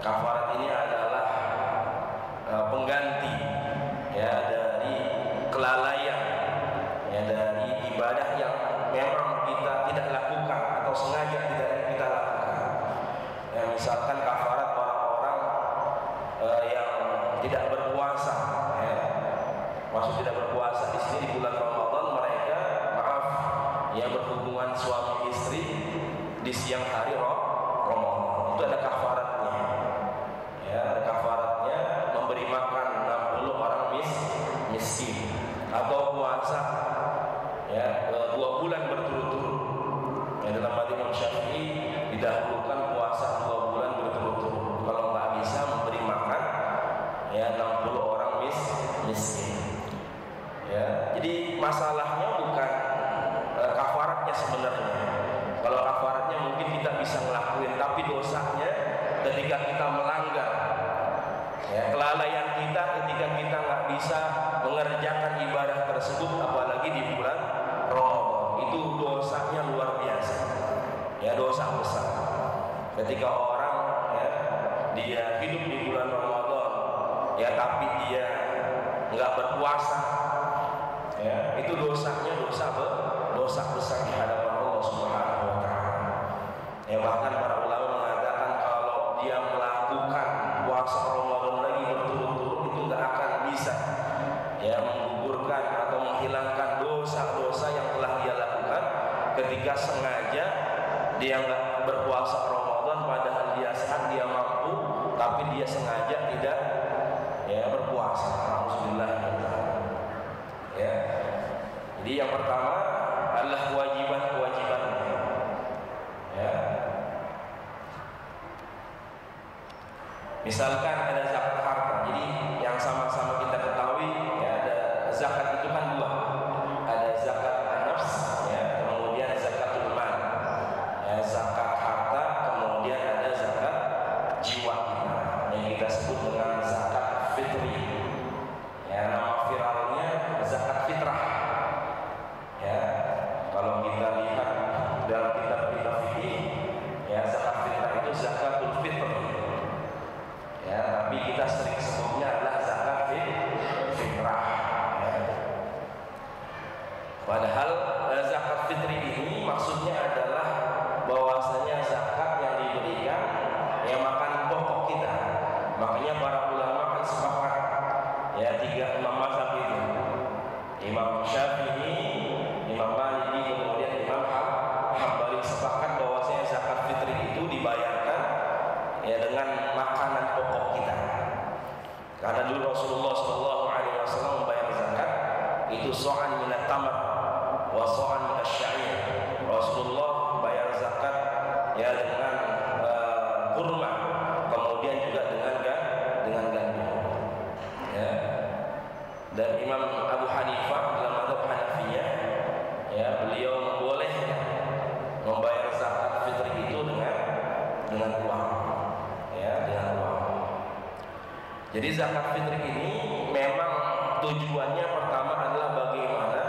Kafarat ini adalah pengganti ya dari kelalaian ya, dari ibadah yang memang kita tidak lakukan atau sengaja tidak kita lakukan. Ya, misalkan kafarat orang-orang yang tidak berpuasa ya. Maksud tidak berpuasa di sini di bulan Ramadan, mereka yang berhubungan suami istri di siang hari Ramadan. Itu ada kafaratnya. Ya, ada kafaratnya, memberi makan 60 orang miskin, atau puasa ya 2 bulan berturut-turut. Ya, dalam hadis Imam Syafi'i didahulukan puasa 2 bulan berturut-turut. Kalau nggak bisa, memberi makan ya 60 orang miskin. Ya, jadi masalahnya bukan kafaratnya sebenarnya. Kalau kafaratnya mungkin kita bisa ngelakuin, tapi dosanya ketika kita melanggar, ya, kelalaian kita ketika kita nggak bisa mengerjakan ibadah tersebut, apalagi di bulan Ramadan, itu dosanya luar biasa. Ya, dosa besar. Ketika orang ya, dia hidup di bulan Ramadan, ya tapi dia nggak berpuasa, ya, itu dosanya dosa besar di hadapan Allah Subhanahu wa taala. Ya, bahkan para ulama mengatakan kalau dia melakukan puasa Ramadan lagi berturut-turut, itu nggak akan bisa ya menggugurkan atau menghilangkan dosa-dosa yang telah dia lakukan ketika sengaja dia nggak berpuasa Ramadan, padahal dia sehat, dia mampu, tapi dia sengaja tidak ya berpuasa. Alhamdulillah. Ya. Jadi yang pertama adalah kewajiban-kewajibannya. Ya. Misalkan ada zakat harta. Jadi yang sama-sama kita ketahui ya, ada zakat itu kan 2. Ada zakat an-nafs ya, kemudian zakatul mal. Ya, zakat harta, kemudian ada zakat jiwa kita yang kita sebut dengan zakat fitri. Ya, nama viralnya zakat fitrah. Ya, kalau kita lihat dalam kitab-kitab fikih, ya zakat fitrah itu zakatul fitr. Ya, tapi kita sering sebutnya adalah zakat fitrah. Ya. Padahal zakat fitri ini maksudnya adalah bahwasanya zakat yang diberikan yang makan pokok kita. Makanya para ulama kan sepakat ya 3 imam mazhab itu, Imam Syafi'i, Imam Maliki, kemudian Imam Hambali, sepakat bahwasanya zakat fitri itu dibayarkan ya dengan makanan pokok kita. Karena dulu Rasulullah SAW membayar zakat itu so'an minat tamar wa so'an minat sya'ir. Rasulullah bayar zakat ya dengan kurma, kemudian juga dengan gandum. Ya. Dan Imam Abu Hanifah dalam mazhab Hanafiyah ya beliau membolehkan membayar zakat fitri itu dengan uang. Ya, dengan uang. Jadi zakat fitri ini memang tujuannya pertama adalah bagaimana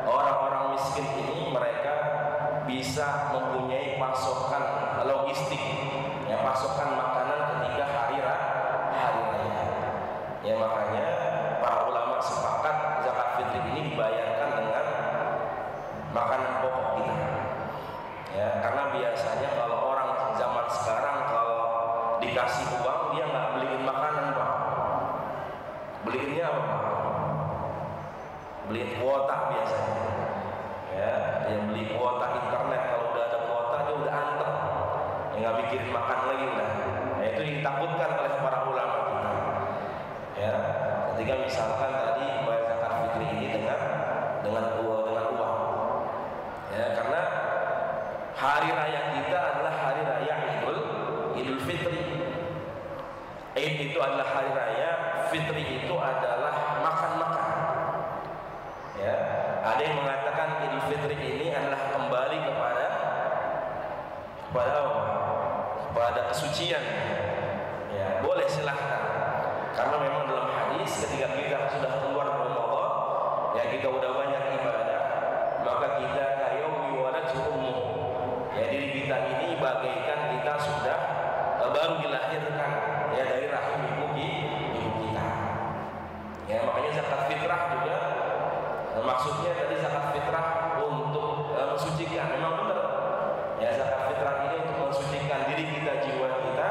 orang-orang miskin ini mereka bisa mempunyai pasokan logistik, ya pasokan makanan ketika hari raya. Ya, makanya para ulama sepakat zakat fitri ini dibayarkan dengan makanan pokok kita. Ya, karena biasanya kalau orang zaman sekarang kalau dikasih uang dia nggak beliin makanan, Pak. Beliinnya apa, Pak? Beliin kuota biasanya. Ya, dia beli kuota internet. Kalau udah ada kuota dia udah anteng. Ya, nggak mikirin makan lagi udah. Nah, itu ditakutkan oleh para ulama kita. Ya, ketika misalkan tadi bayar zakat fitri ini dengan uang. Ya, karena hari raya kita adalah hari raya Idul Fitri. Id itu adalah hari raya, fitri itu adalah makan-makan. Ya, ada yang mengatakan Idul Fitri ini adalah kembali kepada kesucian. Ya, boleh silahkan. Karena memang dalam hadis ketika kita sudah keluar dari Ramadan, ya kita udah banyak ibadah, maka kita kayaumi waladhu ummuh. Ya, diri kita ini bagaikan kita sudah baru dilahirkan ya dari rahim ibu kita. Ya, makanya zakat fitrah juga maksudnya tadi zakat fitrah untuk mensucikan. Memang benar. Ya, zakat fitrah ini untuk mensucikan diri kita, jiwa kita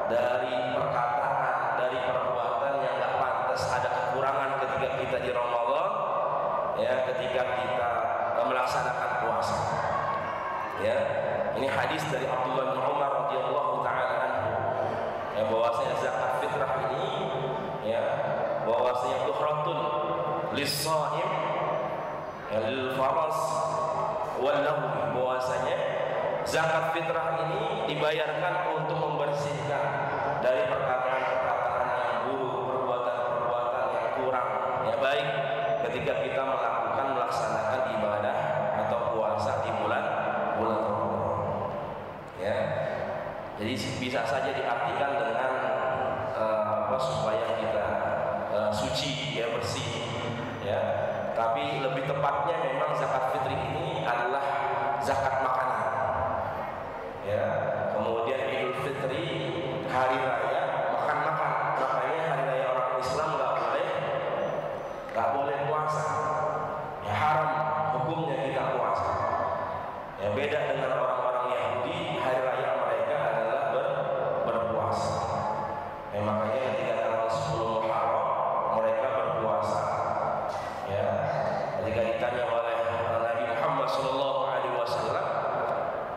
dari perkataan, dari perbuatan yang enggak pantas, ada kekurangan ketika kita di Ramadan, ya ketika kita melaksanakan puasa. Ya, ini hadis dari Abdullah bin Umar radhiyallahu taala anhu. Ya, bahwasanya zakat fitrah ini ya, bahwasanya tuhratun lis-shaim ya, lil faras wal lahwi, bahwasanya zakat fitrah ini dibayarkan untuk membersihkan dari perkataan-perkataan yang buruk, perbuatan-perbuatan yang kurang ya, baik ketika kita melaksanakan ibadah atau puasa di bulan Ramadan ya. Jadi bisa saja diartikan dengan supaya kita suci ya, bersih ya. Tapi lebih tepatnya memang zakat fitri ini adalah zakat makanan ya. Kemudian Idul Fitri, hari raya makan-makan. Makanya hari raya orang Islam nggak boleh puasa ya, haram hukumnya kita puasa ya. Beda dengan orang-orang Yahudi, hari raya mereka adalah berpuasa ya. Makanya ketika tanggal 10 Muharram mereka berpuasa ya. Ketika ditanya oleh Nabi Muhammad SAW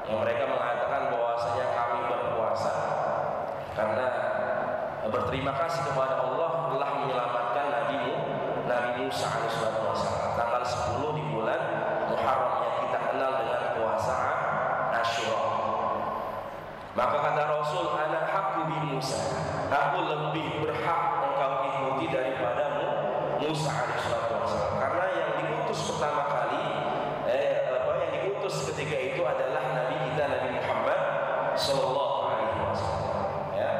ya, mereka mengatakan bahwasanya kami berpuasa karena berterima kasih kepada Allah telah menyelamatkan Nabi Musa alaihissalam. Tanggal 10 di bulan Muharram yang kita kenal dengan puasa Asyura. Maka kata Rasul, ana haqqu bi Musa, aku lebih berhak engkau ikuti daripada Musa alaihissalam, karena yang diutus pertama kali yang diutus ketika itu adalah Nabi kita Nabi Muhammad sallallahu alaihi wasallam ya.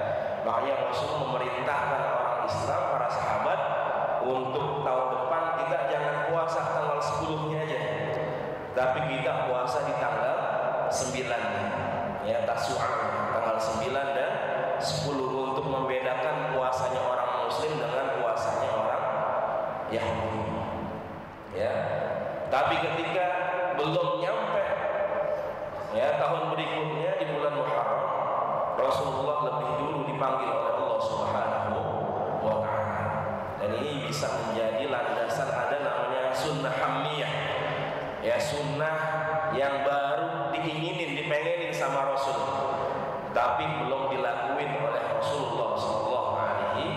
Makanya Rasul memerintahkan orang Islam, para sahabat, untuk tahun depan kita jangan puasa tanggal 10-nya aja, tapi kita puasa di tanggal 9-nya ya, Tasu'ah, tanggal 9 dan 10, untuk membedakan puasanya orang muslim dengan puasanya orang Yahudi ya. Tapi ketika belum nyampe ya tahun berikutnya di bulan Muharram, Rasulullah lebih dulu dipanggil oleh Allah Subhanahu wa ta'ala. Dan ini bisa menjadi landasan, ada namanya sunnah hamniyah ya, sunnah yang baru diinginin, dipengenin sama Rasul, tapi belum dilakuin oleh Rasulullah sallallahu alaihi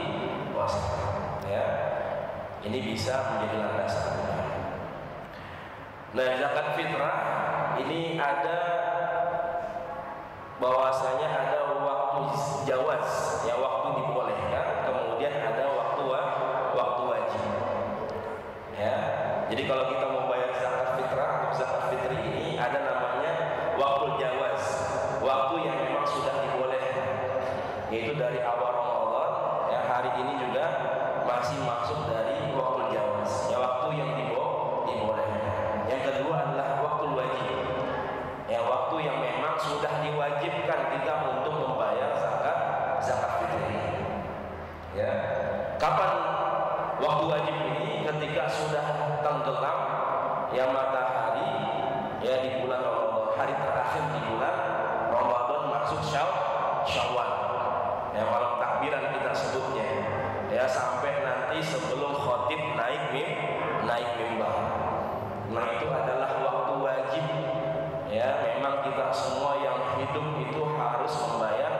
wasallam ya. Ini bisa menjadi landasan. Nah, zakat fitrah ini ada bahwasanya ada waktu jawaz ya, waktu dibolehkan, kemudian ada waktu wajib ya. Jadi kalau kita mau bayar zakat fitrah atau zakat fitri ini ada namanya waktu jawaz, waktu yang memang sudah dibolehkan, yaitu dari awal Ramadan ya, hari ini juga masih masuk dari waktu jawaz ya, waktu yang dibolehkan. Yang kedua adalah waktu wajib ya, waktu yang memang sudah diwajibkan kita untuk membayar zakat fitri ya. Kapan waktu wajib ini? Ketika sudah tenggelam ya matahari ya di bulan Ramadan, hari terakhir di bulan Ramadan masuk Syawal ya, malam takbiran kita sebutnya ya, sampai nanti sebelum khotib naik mimbar. Nah, itu adalah waktu wajib ya, memang kita semua yang hidup itu harus membayar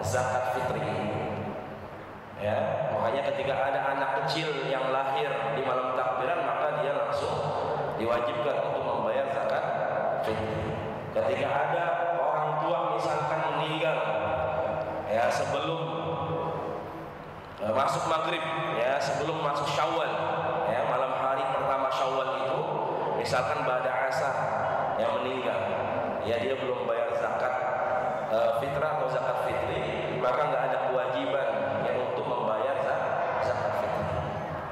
zakat fitri ya. Makanya ketika ada anak kecil yang lahir di malam takbiran, maka dia langsung diwajibkan untuk membayar zakat fitri. Ketika ada orang tua misalkan meninggal ya sebelum masuk maghrib ya, sebelum masuk Syawal ya, malam hari pertama Syawal itu misalkan ba'da asar yang meninggal ya, dia belum bayar zakat fitrah atau zakat fitri, maka nggak ada kewajiban yang untuk membayar zakat fitri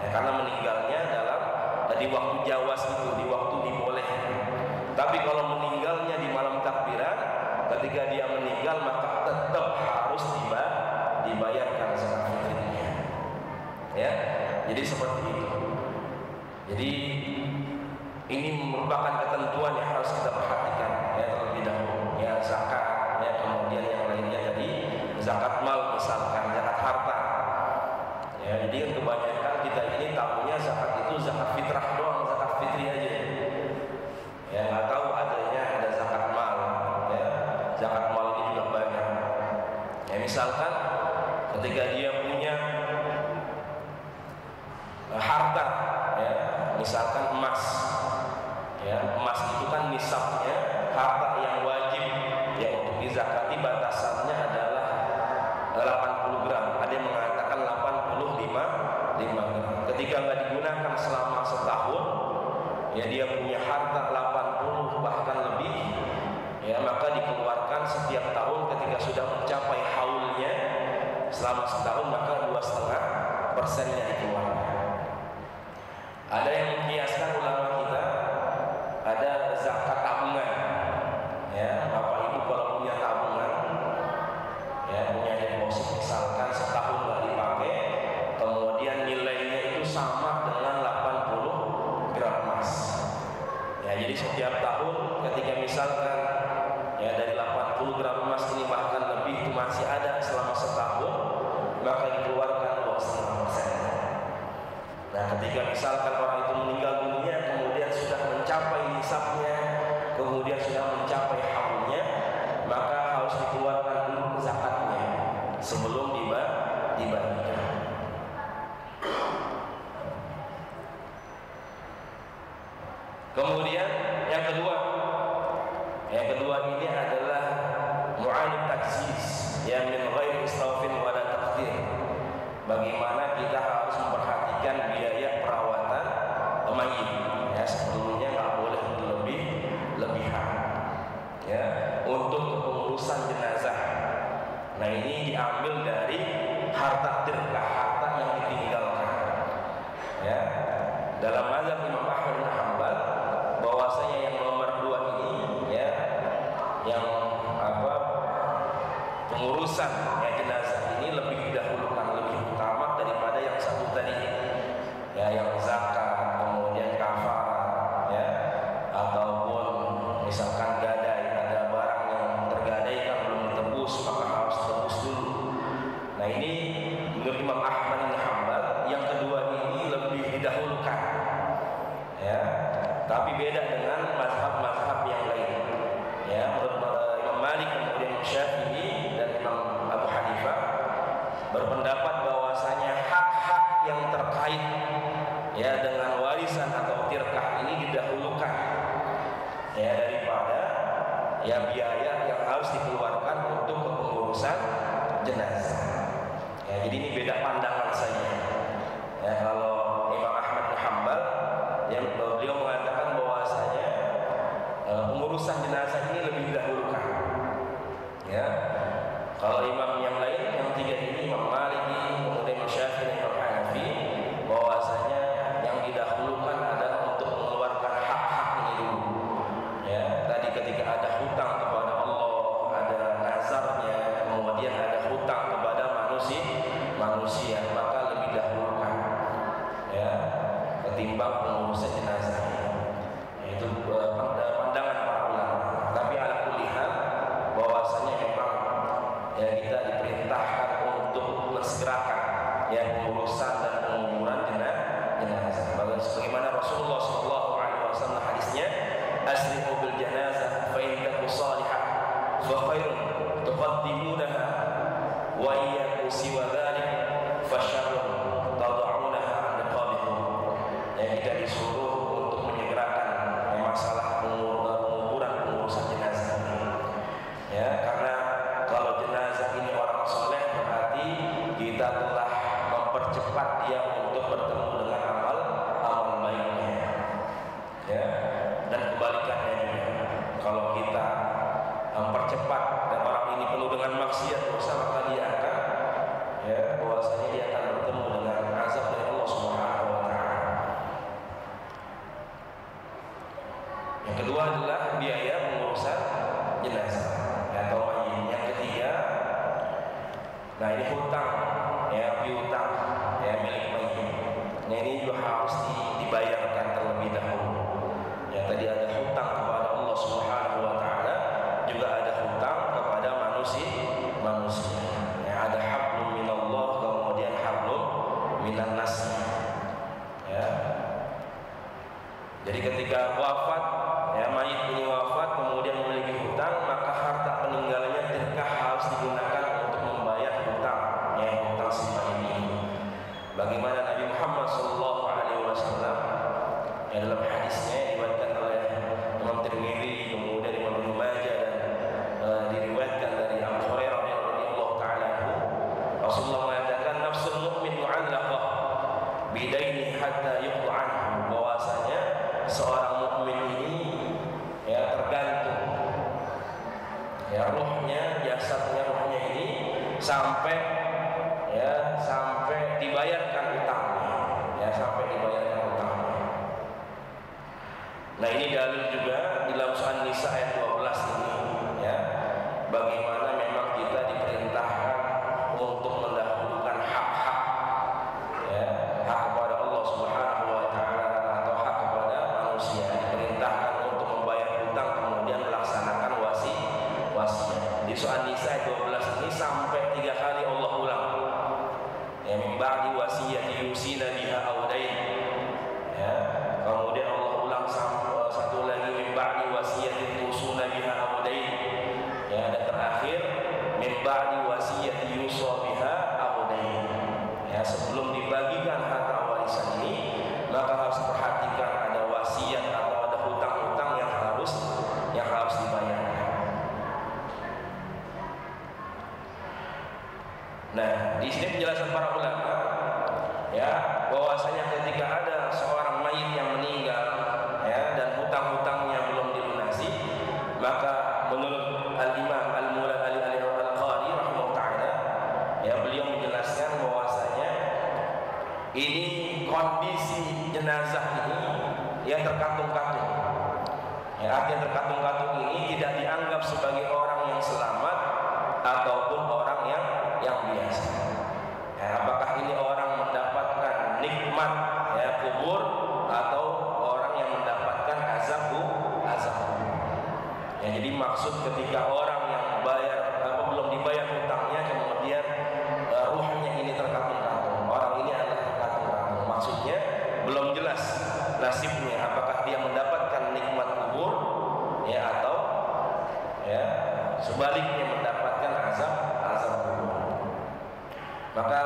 ya, karena meninggalnya dalam di waktu jawaz itu, di waktu dibolehkan. Tapi kalau meninggalnya di malam takbiran, ketika dia meninggal maka tetap harus dibayarkan zakat fitrinya ya. Jadi seperti itu. Jadi ini merupakan ketentuan yang harus kita perhatikan ya, terlebih dahulu ya, zakat ya, kemudian yang lainnya jadi zakat mal misalkan, zakat harta ya. Jadi kan kebanyakan kita ini tahunya zakat itu zakat fitrah doang, zakat fitri aja ya, nggak tahu ada zakat mal misalkan emas, ya, emas itu kan nisabnya harta yang wajib ya untuk dizakati, batasannya adalah 80 gram. Ada yang mengatakan 85 gram. Ketika nggak digunakan selama setahun, ya dia punya harta 80 bahkan lebih, ya maka dikeluarkan setiap tahun. Ketika sudah mencapai haulnya selama setahun, maka 2,5%-nya dikeluarkan. Ada yang mengkiaskan ulama kita, ada zakat tabungan. Ya, Bapak Ibu kalau punya tabungan, ya punya deposit misalkan setahun nggak dipakai, kemudian nilainya itu sama dengan 80 gram emas. Ya, jadi setiap tahun ketika misalkan ya dari 80 gram emas ini bahkan lebih itu masih ada selama setahun, maka dikeluarkan 2,5%. Nah, ketika misalkan orang itu meninggal dunia, kemudian sudah mencapai nisabnya, kemudian sudah mencapai haulnya, maka harus dikeluarkan dulu zakatnya sebelum dibagikan. Kemudian yang kedua ini adalah mu'anib taksis, yang min ghairi israfin wala taqdir. Bagaimana kita harus memperhatikan biaya perawatan mayit, ya sebelumnya nggak boleh berlebihan, ya untuk kepengurusan jenazah. Nah, ini diambil dari harta dirkah, harta yang ditinggalkan. Ya, dalam mazhab Imam Ahmad bin Hanbal bahwasanya yang nomor 2 ini, ya yang pengurusan ya jenazah ini lebih didahulukan, lebih utama daripada yang satu tadi, ya yang zakat, kemudian kafarah, ya ataupun misalkan gadai, ada barang yang tergadaikan belum ditebus maka harus tebus dulu. Nah, ini menurut Imam Ahmad bin Hanbal yang kedua ini lebih didahulukan, ya tapi beda dengan mazhab-mazhab yang lain. Ya, menurut Imam Malik, kemudian Syafi'i dan Imam Abu Hanifah berpendapat bahwasanya hak-hak yang terkait ya dengan warisan atau tirkah ini didahulukan ya daripada ya biaya yang harus dikeluarkan untuk kepengurusan jenazah. Ya, jadi ini beda pandangan saja. Ya, kalau Imam Ahmad bin Hanbal yang beliau mengatakan bahwasanya pengurusan jenazah ini lebih didahulukan. Ya, kalau imam yang lain, yang tiga ini, Imam Maliki, kemudian Imam Syafi'i dan Imam Hanafi, bahwasanya yang didahulukan adalah untuk mengeluarkan hak-hak ini dulu. Ya, tadi ketika ada hutang kepada Allah, ada nazarnya, kemudian ada hutang kepada manusia, maka lebih dahulukan. Ya, ketimbang pengurusan jenazah. Itu pandangan para ulama. Tapi ala kulli hal bahwasanya memang ya kita diperintahkan untuk mensegerakan ya pengurusan dan penguburan jenazah. Bagaimana Rasulullah SAW hadisnya, asri'u bil janazah fa in taku salihah fa khairun tuqaddimunaha wa iyyakum siwa dzalik fa syarrun tad'unaha 'an qabikum. Ya, kita disuruh untuk menyegerakan masalah pengurusan jenazah ini. Ya, karena kalau jenazah ini orang soleh berarti kita telah mempercepat dia untuk bertemu dengan amal baiknya. Ya, dan kebalikannya juga. Kalau kita mempercepat dan orang ini penuh dengan maksiat dosa, maka dia akan ya bahwasanya dia akan bertemu dengan azab dari Allah Subhanahu wa taala. Yang kedua adalah biaya pengurusan jenazah atau mayit. Yang ketiga, nah ini hutang, ya piutang, ya milik mayit. Nah, ini juga harus dibayarkan terlebih dahulu. Ya, tadi ada hutang kepada Allah Subhanahu wa taala, juga ada hutang kepada manusia. Ya, ada hablum minallah, kemudian hablum minan nas. Ya. Jadi ketika wafat, ya mayit ini wafat kemudian memiliki hutang, maka harta peninggalannya tirkah harus digunakan untuk membayar hutang, ya hutang si mayit ini. Bagaimana Nabi Muhammad SAW Ya, dalam hadisnya diriwayatkan oleh Imam Tirmidzi, kemudian Imam Ibnu Majah, dan diriwayatkan dari Abu Hurairah radhiyallahu taala anhu, Rasulullah mengatakan nafsul mu'min mu'allaqah bidaini hatta yuqda anhu, bahwasanya seorang mukmin ini ya tergantung ya ruhnya, jasadnya, ruhnya ini sampai dibayarkan utangnya, ya sampai dibayarkan utangnya. Nah, ini dalil juga di dalam surah Nisa ayat 12 ini ya, bagaimana memang kita diperintahkan untuk mendahulukan hak-hak ya, hak kepada Allah Subhanahu wa taala atau hak kepada manusia. Diperintahkan untuk membayar hutang kemudian melaksanakan wasiat. Di surah Nisa ayat 12 ini sampai 3 kali Allah ulang. Ya, min ba'di wasiyati yusina biha aw dain. Ya, kemudian Allah ulang satu lagi, min ba'di wasiyati tusuna biha aw dain. Ya, dan terakhir min ba'di wasiyati yusa biha aw dain. Ya, sebelum dibagikan harta warisan ini, maka harus perhatikan ada wasiat atau ada hutang-hutang yang harus dibayarkan. Nah, di sini penjelasan para ulama ya, bahwasanya ketika ada seorang mayit yang meninggal ya, dan hutang-hutangnya belum dilunasi, maka menurut Al-Imam Al-Qari rahimahullah taala ya, beliau menjelaskan bahwasanya ini kondisi jenazah ini ya terkatung-katung. Ya, artinya terkatung-katung ini tidak dianggap sebagai orang yang selamat ataupun orang yang biasa. Ya, apakah ini orang mendapatkan nikmat ya kubur atau orang yang mendapatkan azab kubur? Ya, jadi maksud ketika orang yang belum dibayar hutangnya kemudian ruhnya ini terkatung-katung, orang ini adalah terkatung-katung. Maksudnya belum jelas nasibnya, apakah dia mendapatkan nikmat kubur ya atau ya sebaliknya mendapatkan azab kubur. Maka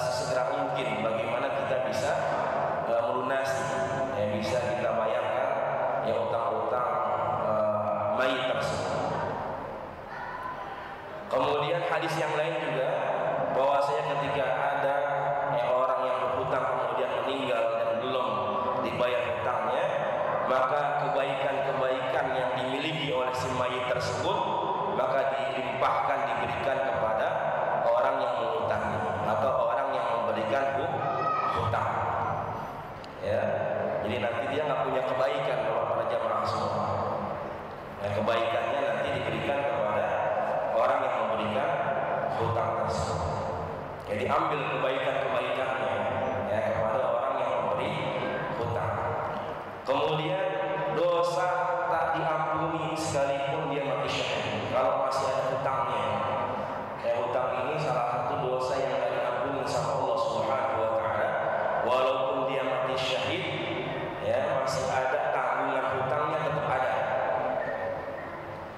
sesegera mungkin bagaimana kita bisa melunasi, ya, bisa kita bayarkan ya utang-utang mayit tersebut. Kemudian hadis yang lain juga bahwasanya ketika ada ya, orang yang berhutang kemudian meninggal dan belum dibayar hutangnya, maka kebaikan-kebaikan yang dimiliki oleh si mayit tersebut maka dilimpahkan, diberikan kepada orang yang mengutangi atau orang yang memberikan hutang. Ya, jadi nanti dia nggak punya kebaikan kalau para jamaah semua. Ya, kebaikannya nanti diberikan kepada orang yang memberikan hutang tersebut. Jadi ambil kebaikan-kebaikannya ya kepada orang yang memberi hutang. Kemudian dosa tak diampuni sekalipun dia mati syahid. Kalau masih ada hutangnya, ya hutang ini salah satu dosa yang tidak diampuni sama Allah Subhanahu wa taala. Walaupun dia mati syahid, ya masih ada tanggungan hutangnya tetap ada.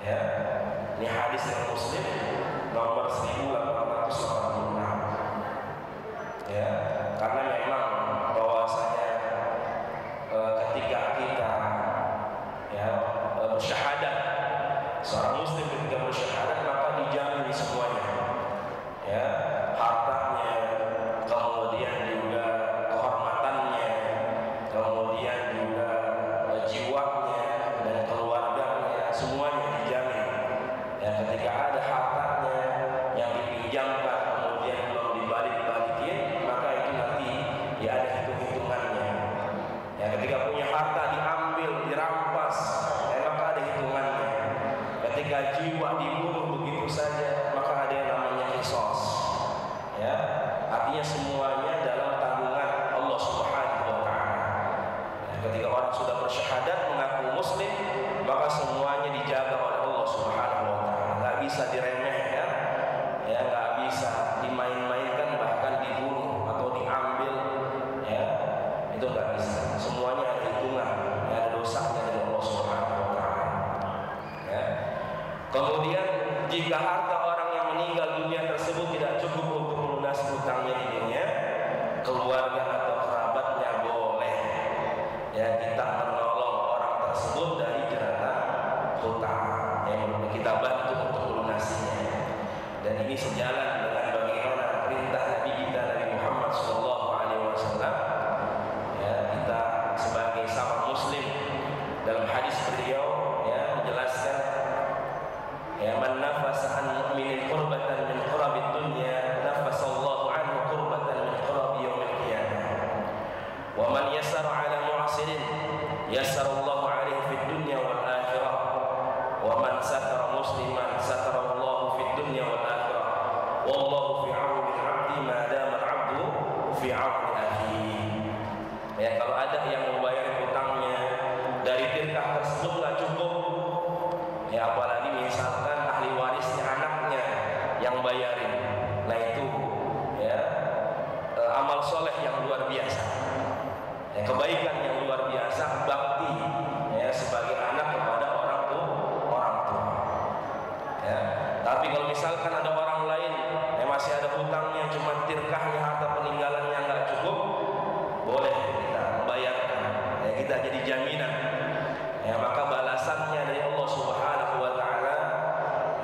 Ya, ini hadis yang Muslim nomor 1886. Ya, karena memang bahwasanya ketika kita ya bersyahadat, seorang muslim ketika bersyahadat maka dijamin semuanya, ya hartanya, kemudian juga kehormatannya, kemudian juga jiwanya dan keluarganya, semuanya dijamin. Ya, ketika ada hartanya yang dipinjamkan kemudian belum dibalik-balikin, maka itu nanti ya ada hitung-hitungannya. Ya, ketika punya harta diambil, dirampas, ya, maka ada hitungannya. Ketika jiwa dibunuh begitu saja, maka ada yang namanya qisas. Ya, artinya semuanya dalam tanggungan Allah Subhanahu wa taala. Ya, ketika orang sudah bersyahadat mengaku muslim, maka semuanya dijaga oleh Allah Subhanahu wa taala. Enggak bisa diremehkan, ya enggak bisa dimain-mainkan, bahkan dibunuh atau diambil, ya. Itu enggak bisa. Semuanya ada hitungan, ya, ada dosanya dari Allah Subhanahu wa taala. Ya. Kemudian jika harta orang yang meninggal dunia tersebut tidak cukup untuk melunasi hutangnya di dunia, keluarga atau kerabatnya boleh ya kita menolong orang tersebut dari jeratan hutang yang kita bantu untuk melunasinya. Dan ini sejalan dengan bagaimana perintah Nabi kita Nabi Muhammad SAW. Ya, kita sebagai sama muslim dalam hadis beliau ya menjelaskan ya man nafasa an mu'minin qurbatan min qurabid dunya nafasallahu anhu qurbatan min qurabi yaumil qiyamah wa man yassara ala mu'asirin yassarallahu alaihi fid dunya wal akhirah wa man satara musliman satarallahu fid dunya wal akhirah wallahu fi 'auni al-'abdi ma dama al-'abdu fi 'auni akhihi. Ya, kalau ada yang membayar hutangnya dari tirkah tersebut nggak cukup, ya apalagi misalkan ahli warisnya anaknya yang bayarin, nah itu ya amal soleh yang luar biasa, ya, kebaikan yang luar biasa, bakti ya sebagai anak kepada orang tua. Ya, tapi kalau misalkan ada orang lain yang masih ada hutangnya, cuma tirkahnya harta peninggalannya nggak cukup, boleh kita membayarkan, ya, kita jadi jaminan. Ya, maka balasannya dari Allah Subhanahu wa taala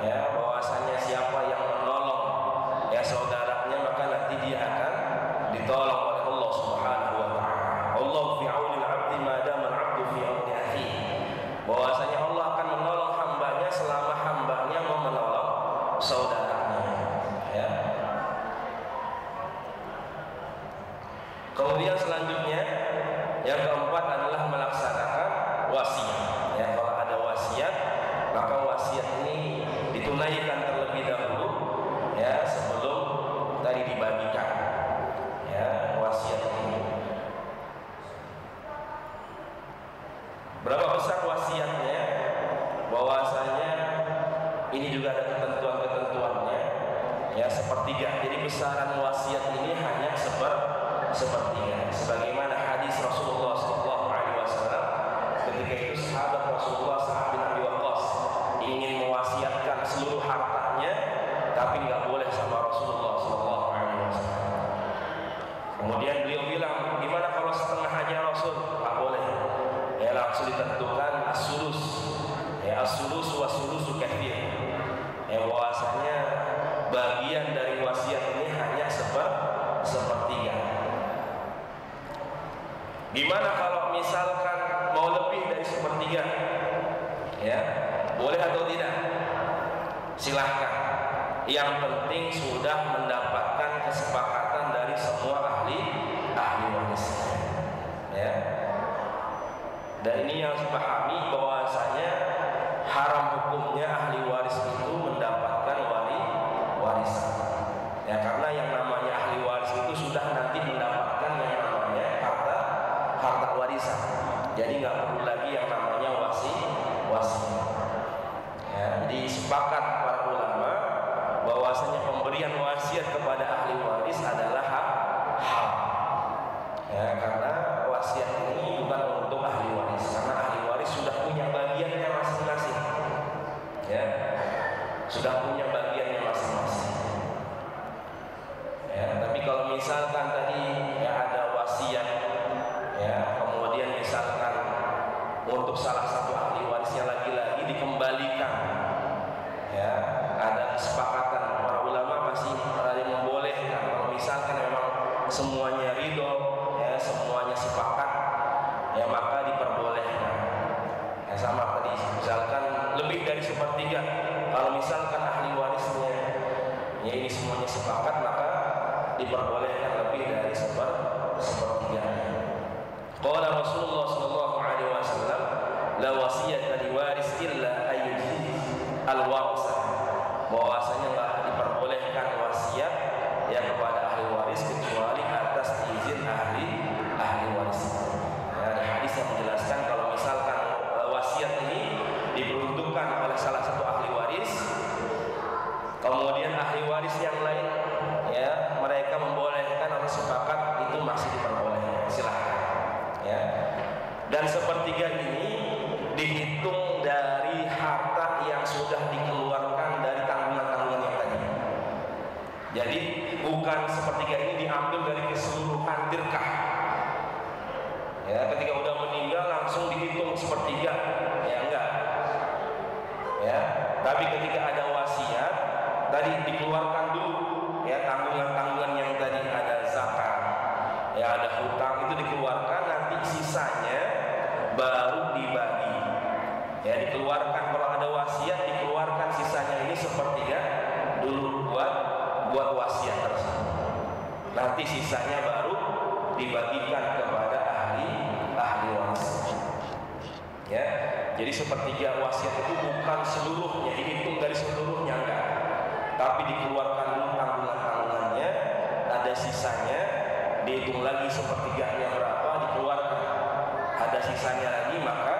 ya bahwasanya siapa yang menolong ya saudaranya maka nanti dia akan ditolong oleh Allah Subhanahu wa taala. Allah fi 'aunil 'abdi ma dama al-'abdu fi 'auni akhihi. Bahwasanya Allah akan menolong hambanya selama hambanya mau menolong saudaranya. Ya. Kemudian selanjutnya yang keempat adalah melaksanakan wasiat. Ya, kalau ada wasiat maka wasiat ini ditunaikan terlebih dahulu ya sebelum tadi dibagikan. Ya, wasiat ini. Berapa besar wasiatnya? Bahwasanya ini juga ada ketentuan-ketentuannya. Ya, sepertiga. Jadi besaran wasiat ini hanya sepertiga. Sebagaimana hadis Rasulullah SAW ketika itu sahabat Rasulullah Sa'ad bin Abi Waqqas ingin mewasiatkan seluruh hartanya, tapi nggak boleh sama Rasulullah SAW. Kemudian beliau bilang, gimana kalau setengah aja Rasul? Nggak boleh. Ya, langsung ditentukan as-sulus. Ya, as-sulus wa sulusu katsir. Ya, bahwasanya bagian dari wasiat ini hanya sepertiga. Gimana kalau misalkan mau lebih dari sepertiga? Ya, boleh atau tidak? Silahkan. Yang penting sudah mendapatkan kesepakatan dari semua ahli waris. Ya. Dan ini yang dipahami bahwasanya haram hukumnya ahli waris itu mendapatkan warisan. Ya, karena yang namanya ahli waris itu sudah nanti mendapatkan yang namanya harta warisan. Jadi nggak perlu lagi yang namanya wasiat. Ya, jadi sepakat para ulama bahwasanya pemberian wasiat kepada ahli waris adalah hak. Ya, karena wasiat ini bukan untuk ahli waris, karena ahli waris sudah punya bagiannya masing-masing. Ya, sudah punya bagiannya masing-masing. Ya, tapi kalau misalkan tadi ya ada wasiat, ya kemudian misalkan untuk salah satu ahli warisnya lagi-lagi dikembalikan, ya ada kesepakatan para ulama masih ada yang membolehkan kalau misalkan memang semuanya ridho, ya semuanya sepakat, ya maka diperbolehkan. Ya, sama tadi misalkan lebih dari sepertiga, kalau misalkan ahli warisnya ya ini semuanya sepakat maka diperbolehkan lebih dari sepertiga. Qala Rasulullah sallallahu alaihi wasallam la wasiyata li waris illa ayyuzi al-warisa. Bahwasanya enggak diperbolehkan wasiat ya kepada ahli waris kecuali atas izin ahli waris. Ya, ada hadis yang menjelaskan kalau misalkan wasiat ini diperuntukkan oleh salah satu ahli waris, kemudian ahli waris yang lain ya mereka membolehkan atau sepakat, itu masih diperbolehkan, silahkan. Ya. Dan sepertiga ini dihitung dari harta yang sudah dikeluarkan dari tanggungan-tanggungan yang tadi. Jadi bukan sepertiga ini diambil dari keseluruhan tirkah. Ya, ketika udah meninggal sepertiga, ya enggak. Ya, tapi ketika ada wasiat tadi dikeluarkan dulu ya tanggungan-tanggungan yang tadi ada zakat, ya ada hutang itu dikeluarkan, nanti sisanya baru dibagi. Ya dikeluarkan kalau ada wasiat dikeluarkan sisanya ini sepertiga dulu buat wasiat tersebut. Nanti sisanya baru dibagikan kepada ahli waris. Ya, jadi sepertiga wasiat itu bukan seluruhnya, dihitung dari seluruhnya enggak, tapi dikeluarkan dulu tanggungan-tanggungannya, ada sisanya, dihitung lagi sepertiganya berapa, dikeluarkan, ada sisanya lagi, maka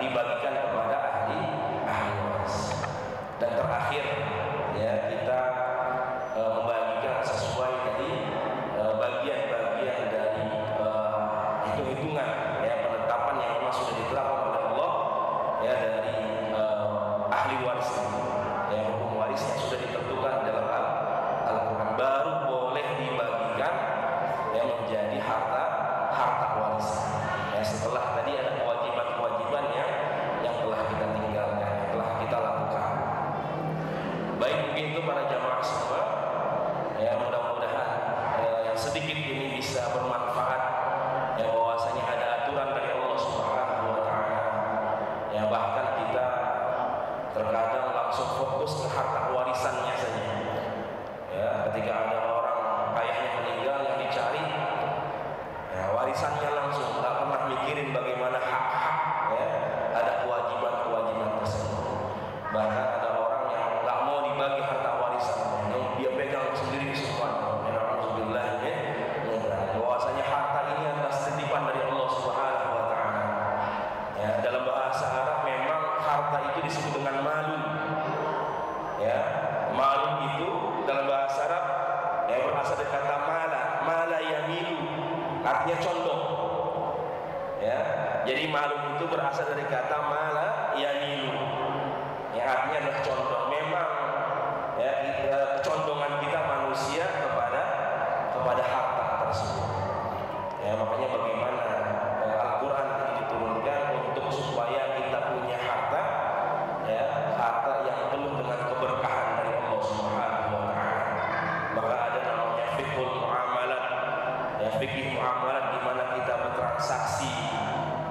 dibagikan kepada ahli waris. Dan terakhir, ya kita membagikan sesuai dari bagian-bagian dari hitung-hitungan, ya penetapan yang memang sudah ditetapkan oleh Allah, ya dari ahli waris, ya hukum waris yang sudah ditentukan dalam Al-Quran, baru boleh dibagikan ya menjadi harta waris. Ya setelah tadi ada kewajiban-kewajiban yang telah kita tinggalkan, yang telah kita lakukan. Baik, mungkin itu para jamaah semua, ya mudah-mudahan yang sedikit ini bisa bermanfaat, ya bahwasanya ada aturan dari Allah Subhanahu wa taala. Ya bahkan kita terkadang langsung fokus ke harta warisannya saja. Ya, ketika ada orang ayahnya meninggal yang dicari, ya warisannya langsung, tak pernah mikirin bagaimana hak-hak, ya ada kewajiban-kewajiban tersebut. Bahkan ada orang yang nggak mau dibagi harta warisan, dia pegang sendiri semua. Alhamdulillah, bahwasanya harta ini adalah titipan dari Allah Subhanahu wa taala. Ya, dalam bahasa Arab memang harta itu disebut dengan malun. Ya, malun itu dalam bahasa Arab ya berasal dari kata mala yamilu, artinya condong. Ya, jadi malun itu berasal dari kata mala yamilu, yang artinya adalah condong. Memang ya kecondongan kita manusia kepada harta tersebut. Ya, makanya bagaimana Al-Quran ini diturunkan untuk supaya kita punya harta, ya harta yang penuh dengan keberkahan dari Allah Subhanahu wa taala. Maka ada namanya fiqhul muamalat, ya fikih muamalat di mana kita bertransaksi,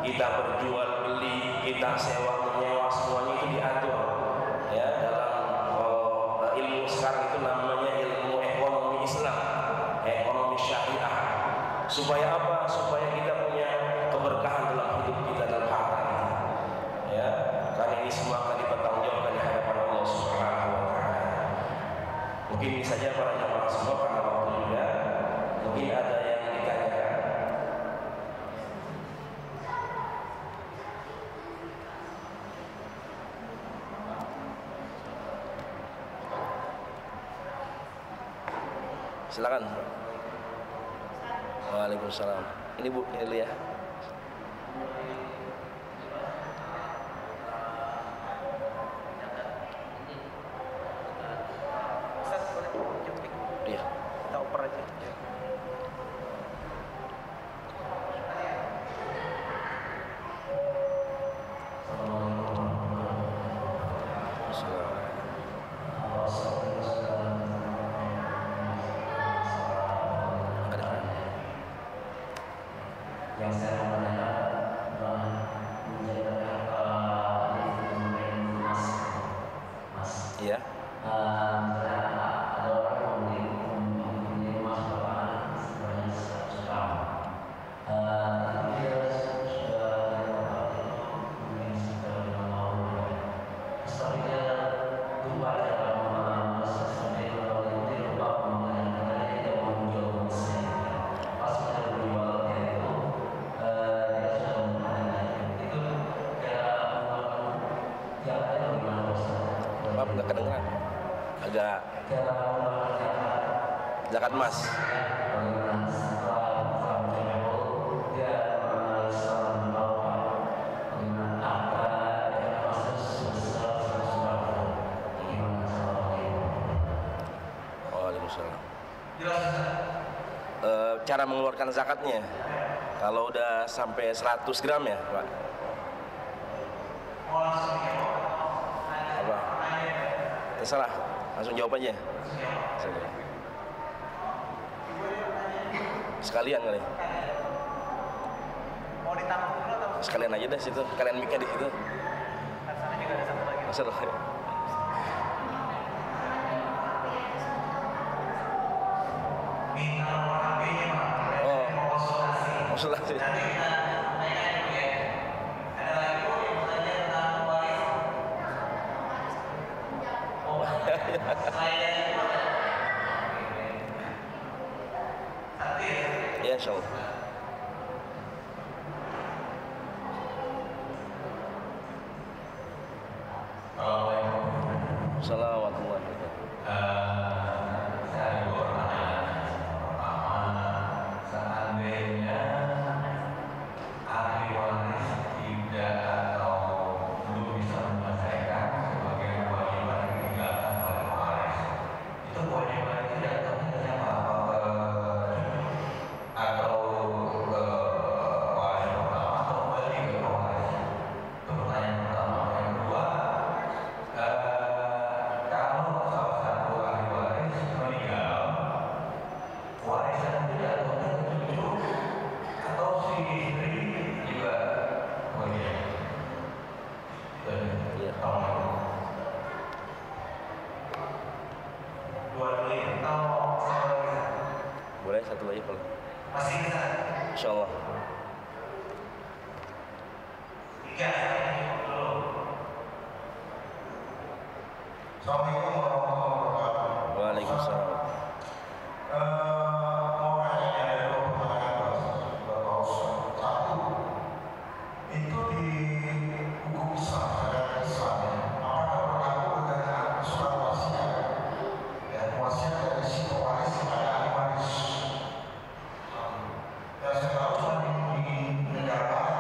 kita berjual beli, kita sewa menyewa, semuanya itu diatur. Ya, dalam ilmu sekarang itu namanya ilmu ekonomi Islam, ekonomi syariah. Supaya apa? Supaya kita punya keberkahan dalam hidup kita, dalam harta kita. Ya, karena ini semua akan dipertanggungjawabkan di hadapan Allah Subhanahu wa taala. Mungkin ini saja para jamaah semua karena waktu juga. Mungkin ada yang ditanyakan. Silakan. Waalaikumsalam. Ini Bu Elia. Ustaz boleh jumping? Iya. Kita oper aja. Yang saya mau menanyakan menjaga emas. Iya. Ada orang yang mempunyai emas berapa sebanyak 100 gram. Tapi dia sudah dipakai mungkin sudah 5 tahun. Tapi dia lupa dalam sesuatu kalau dia lupa mengenai dia mau menjual emasnya. Pas dia berjual itu dia sudah mengenai itu kayak yang ada di mana Maaf nggak kedengeran. Agak zakat emas. Waalaikumsalam. Cara mengeluarkan zakatnya, kalau udah sampai 100 gram ya Pak, Apa? Terserah, langsung jawab aja. Sekalian kali. Mau ditampung dulu atau? Sekalian aja deh situ. Kalian mic-nya di situ. Sana juga ada satu lagi. Masalah. Minta nomor HP-nya, Pak. Oh. Mau konsultasi. Konsultasi. Nanti kita tanyakan dulu ya. Ada lagi Bu yang mau tanya tentang waris? Oh, selain dari itu ada? Satu ya? Ya, insyaallah. Assalamualaikum warahmatullahi wabarakatuh. Saya ada dua pertanyaan. Pertama, seandainya ahli waris tidak atau belum bisa menyelesaikan sebagai kewajiban yang ditinggalkan oleh waris, itu kewajiban itu datangnya ke siapa? Apa atau ke waris pertama atau kembali ke waris? Itu pertanyaan pertama. Yang kedua, kalau salah satu ahli waris meninggal, warisan itu jatuhnya ke cucu atau si istri juga bagian. Iya. Dua dulu ya? Atau satu lagi? Boleh satu lagi kalau. Masih bisa? Insyaallah. Tiga. Dulu. Assalamualaikum warahmatullahi wabarakatuh. Waalaikumsalam. Mau nanya ada dua pertanyaan Bapak Ustaz. Satu, itu di hukum Islam, syariat Islam ya, apakah berlaku dengan surat wasiat? Ya, wasiat dari si pewaris kepada ahli waris. Ya, saya tahu cuma di negara Barat,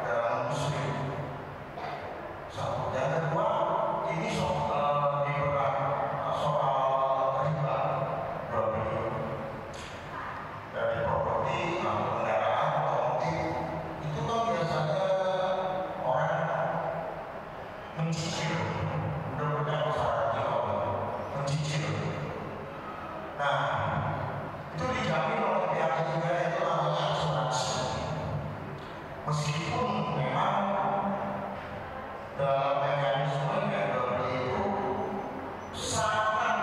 dalam Muslim. Satu, yang kedua, ini soal riba, jual beli dari properti atau kendaraan otomotif, itu kan biasanya orang mencicil, benar-benar syaratnya mencicil. Nah, itu dijamin oleh pihak ketiga, itu namanya asuransi. Meskipun memang dalam mekanisme yang berbeda itu sangat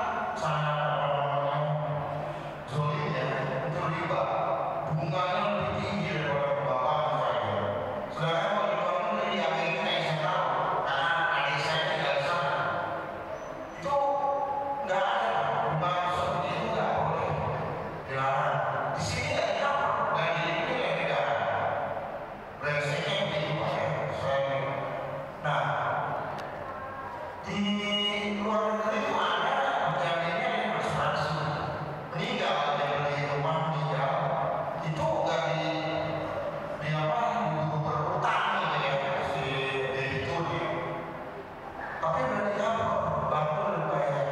zolim ya, itu riba, bunganya lebih tinggi daripada bapak misalnya. Sedangkan kalau dibangun dari Amerika yang saya tahu, karena adik saya tinggal di sana, itu nggak ada bunga seperti itu, nggak boleh, dilarang. Di sini nggak dilarang, nggak dilindungi oleh negara. Brengseknya begitu Pak ya. Nah, di luar negeri itu ada menjaminnya yang asuransi. Meninggal, dia beli rumah meninggal, itu nggak di apa, berutang gitu ya, si debiturnya. Tapi berarti apa? Bantu dan bayar.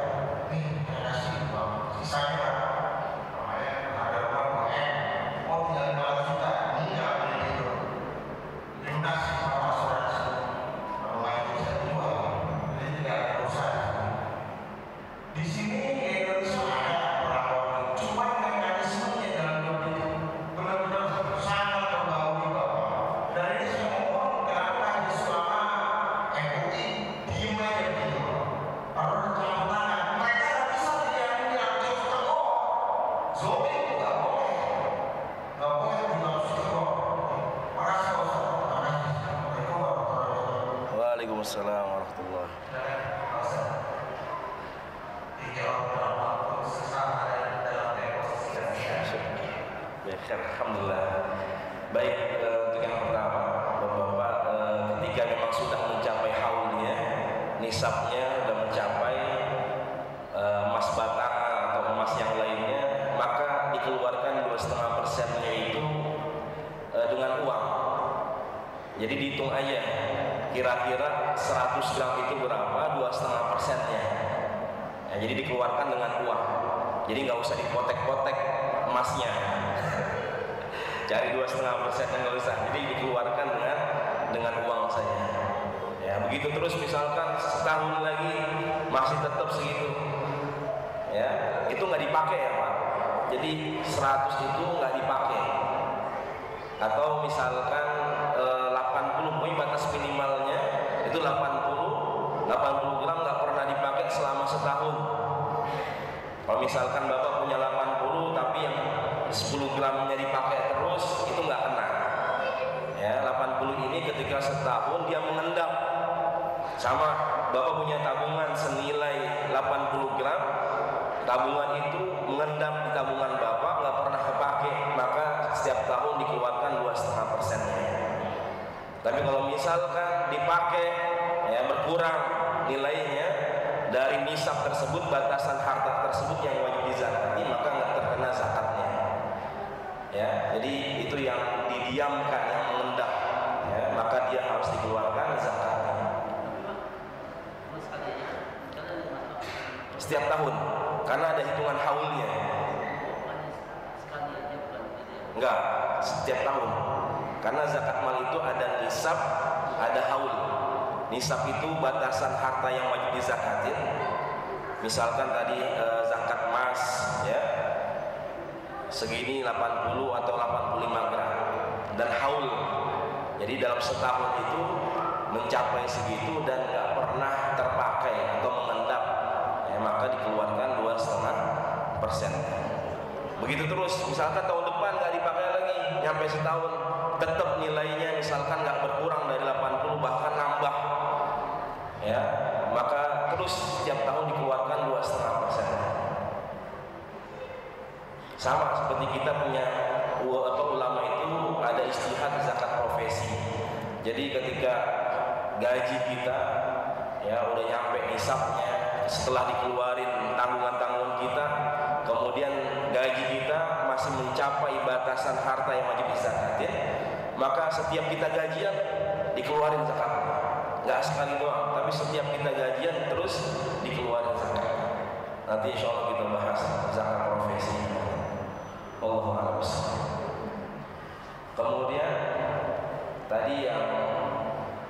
Nih, saya kasih bang, sisanya namanya ada rumah oh tinggal 500 juta, meninggal debitur. Lunasi sama asuransi. Rumah itu bisa dijual, jadi tidak ada urusan. Di sini Indonesia ada perlakuan, cuma mekanismenya dalam itu benar-benar sangat berbau riba. Dan ini saya mohon kenapa hanya selama MUI diem aja gitu, harus campur tangan. Mereka nggak bisa dijamin yang jauh tengok, zombie nggak boleh ditafsir kok. Makasih Pak Ustaz. Makasih. Assalamualaikum warahmatullahi wabarakatuh. Waalaikumsalam warahmatullahi. Baik, alhamdulillah. Baik, untuk yang pertama, Bapak-bapak, ketika memang sudah mencapai haulnya, nisabnya sudah mencapai emas batangan atau emas yang lainnya, maka dikeluarkan 2,5%-nya itu dengan uang. Jadi dihitung aja, kira-kira 100 gram itu berapa, 2,5%-nya. Ya, jadi dikeluarkan dengan uang. Jadi nggak usah dipotek-potek emasnya. Cari 2,5%, nggak usah. Jadi dikeluarkan dengan uang saja. Ya, Ya, begitu terus misalkan setahun lagi masih tetap segitu. Ya, itu nggak dipakai ya Pak. Jadi 100 itu nggak dipakai. Atau misalkan 80, pokoknya batas minimalnya itu 80 gram nggak pernah dipakai selama setahun. Kalau misalkan Bapak punya 80 tapi yang 10 gramnya dipakai terus, itu nggak kena. Ya, 80 ini ketika setahun dia mengendap. Sama Bapak punya tabungan senilai 80 gram, tabungan itu mengendap di tabungan Bapak, nggak pernah kepake, maka setiap tahun dikeluarkan 2,5%-nya. Tapi kalau misalkan dipakai, ya berkurang nilainya dari nisab tersebut, batasan harta tersebut yang wajib dizakati, maka nggak terkena zakatnya. Ya, jadi itu yang didiamkan, yang mengendap, ya, maka dia harus dikeluarkan zakatnya. Setiap tahun, karena ada hitungan haulnya. Enggak, setiap tahun. Karena zakat mal itu ada nisab, ada haul. Nisab itu batasan harta yang wajib dizakatin. Misalkan tadi zakat emas, ya, segini 80 atau 85 gram. Dan haul. Jadi dalam setahun itu mencapai segitu dan nggak pernah terpakai atau mengendap, ya, maka dikeluarkan 2,5%. Begitu terus, misalkan tahun depan nggak dipakai lagi, nyampe setahun, tetap nilainya misalkan nggak berkurang dari 80 bahkan nambah, ya, maka terus setiap tahun dikeluarkan 2,5%. Sama seperti kita punya ulama itu ada istihad zakat profesi. Jadi ketika gaji kita, ya, udah nyampe nisabnya, setelah dikeluarin tanggungan-tanggungan kita, kemudian gaji kita masih mencapai batasan harta yang wajib dizakatin, maka setiap kita gajian dikeluarin zakatnya. Nggak sekali doang, tapi setiap kita gajian terus dikeluarin zakat. Nanti insya Allah kita bahas zakat profesi. Allahu a'lam. Kemudian tadi yang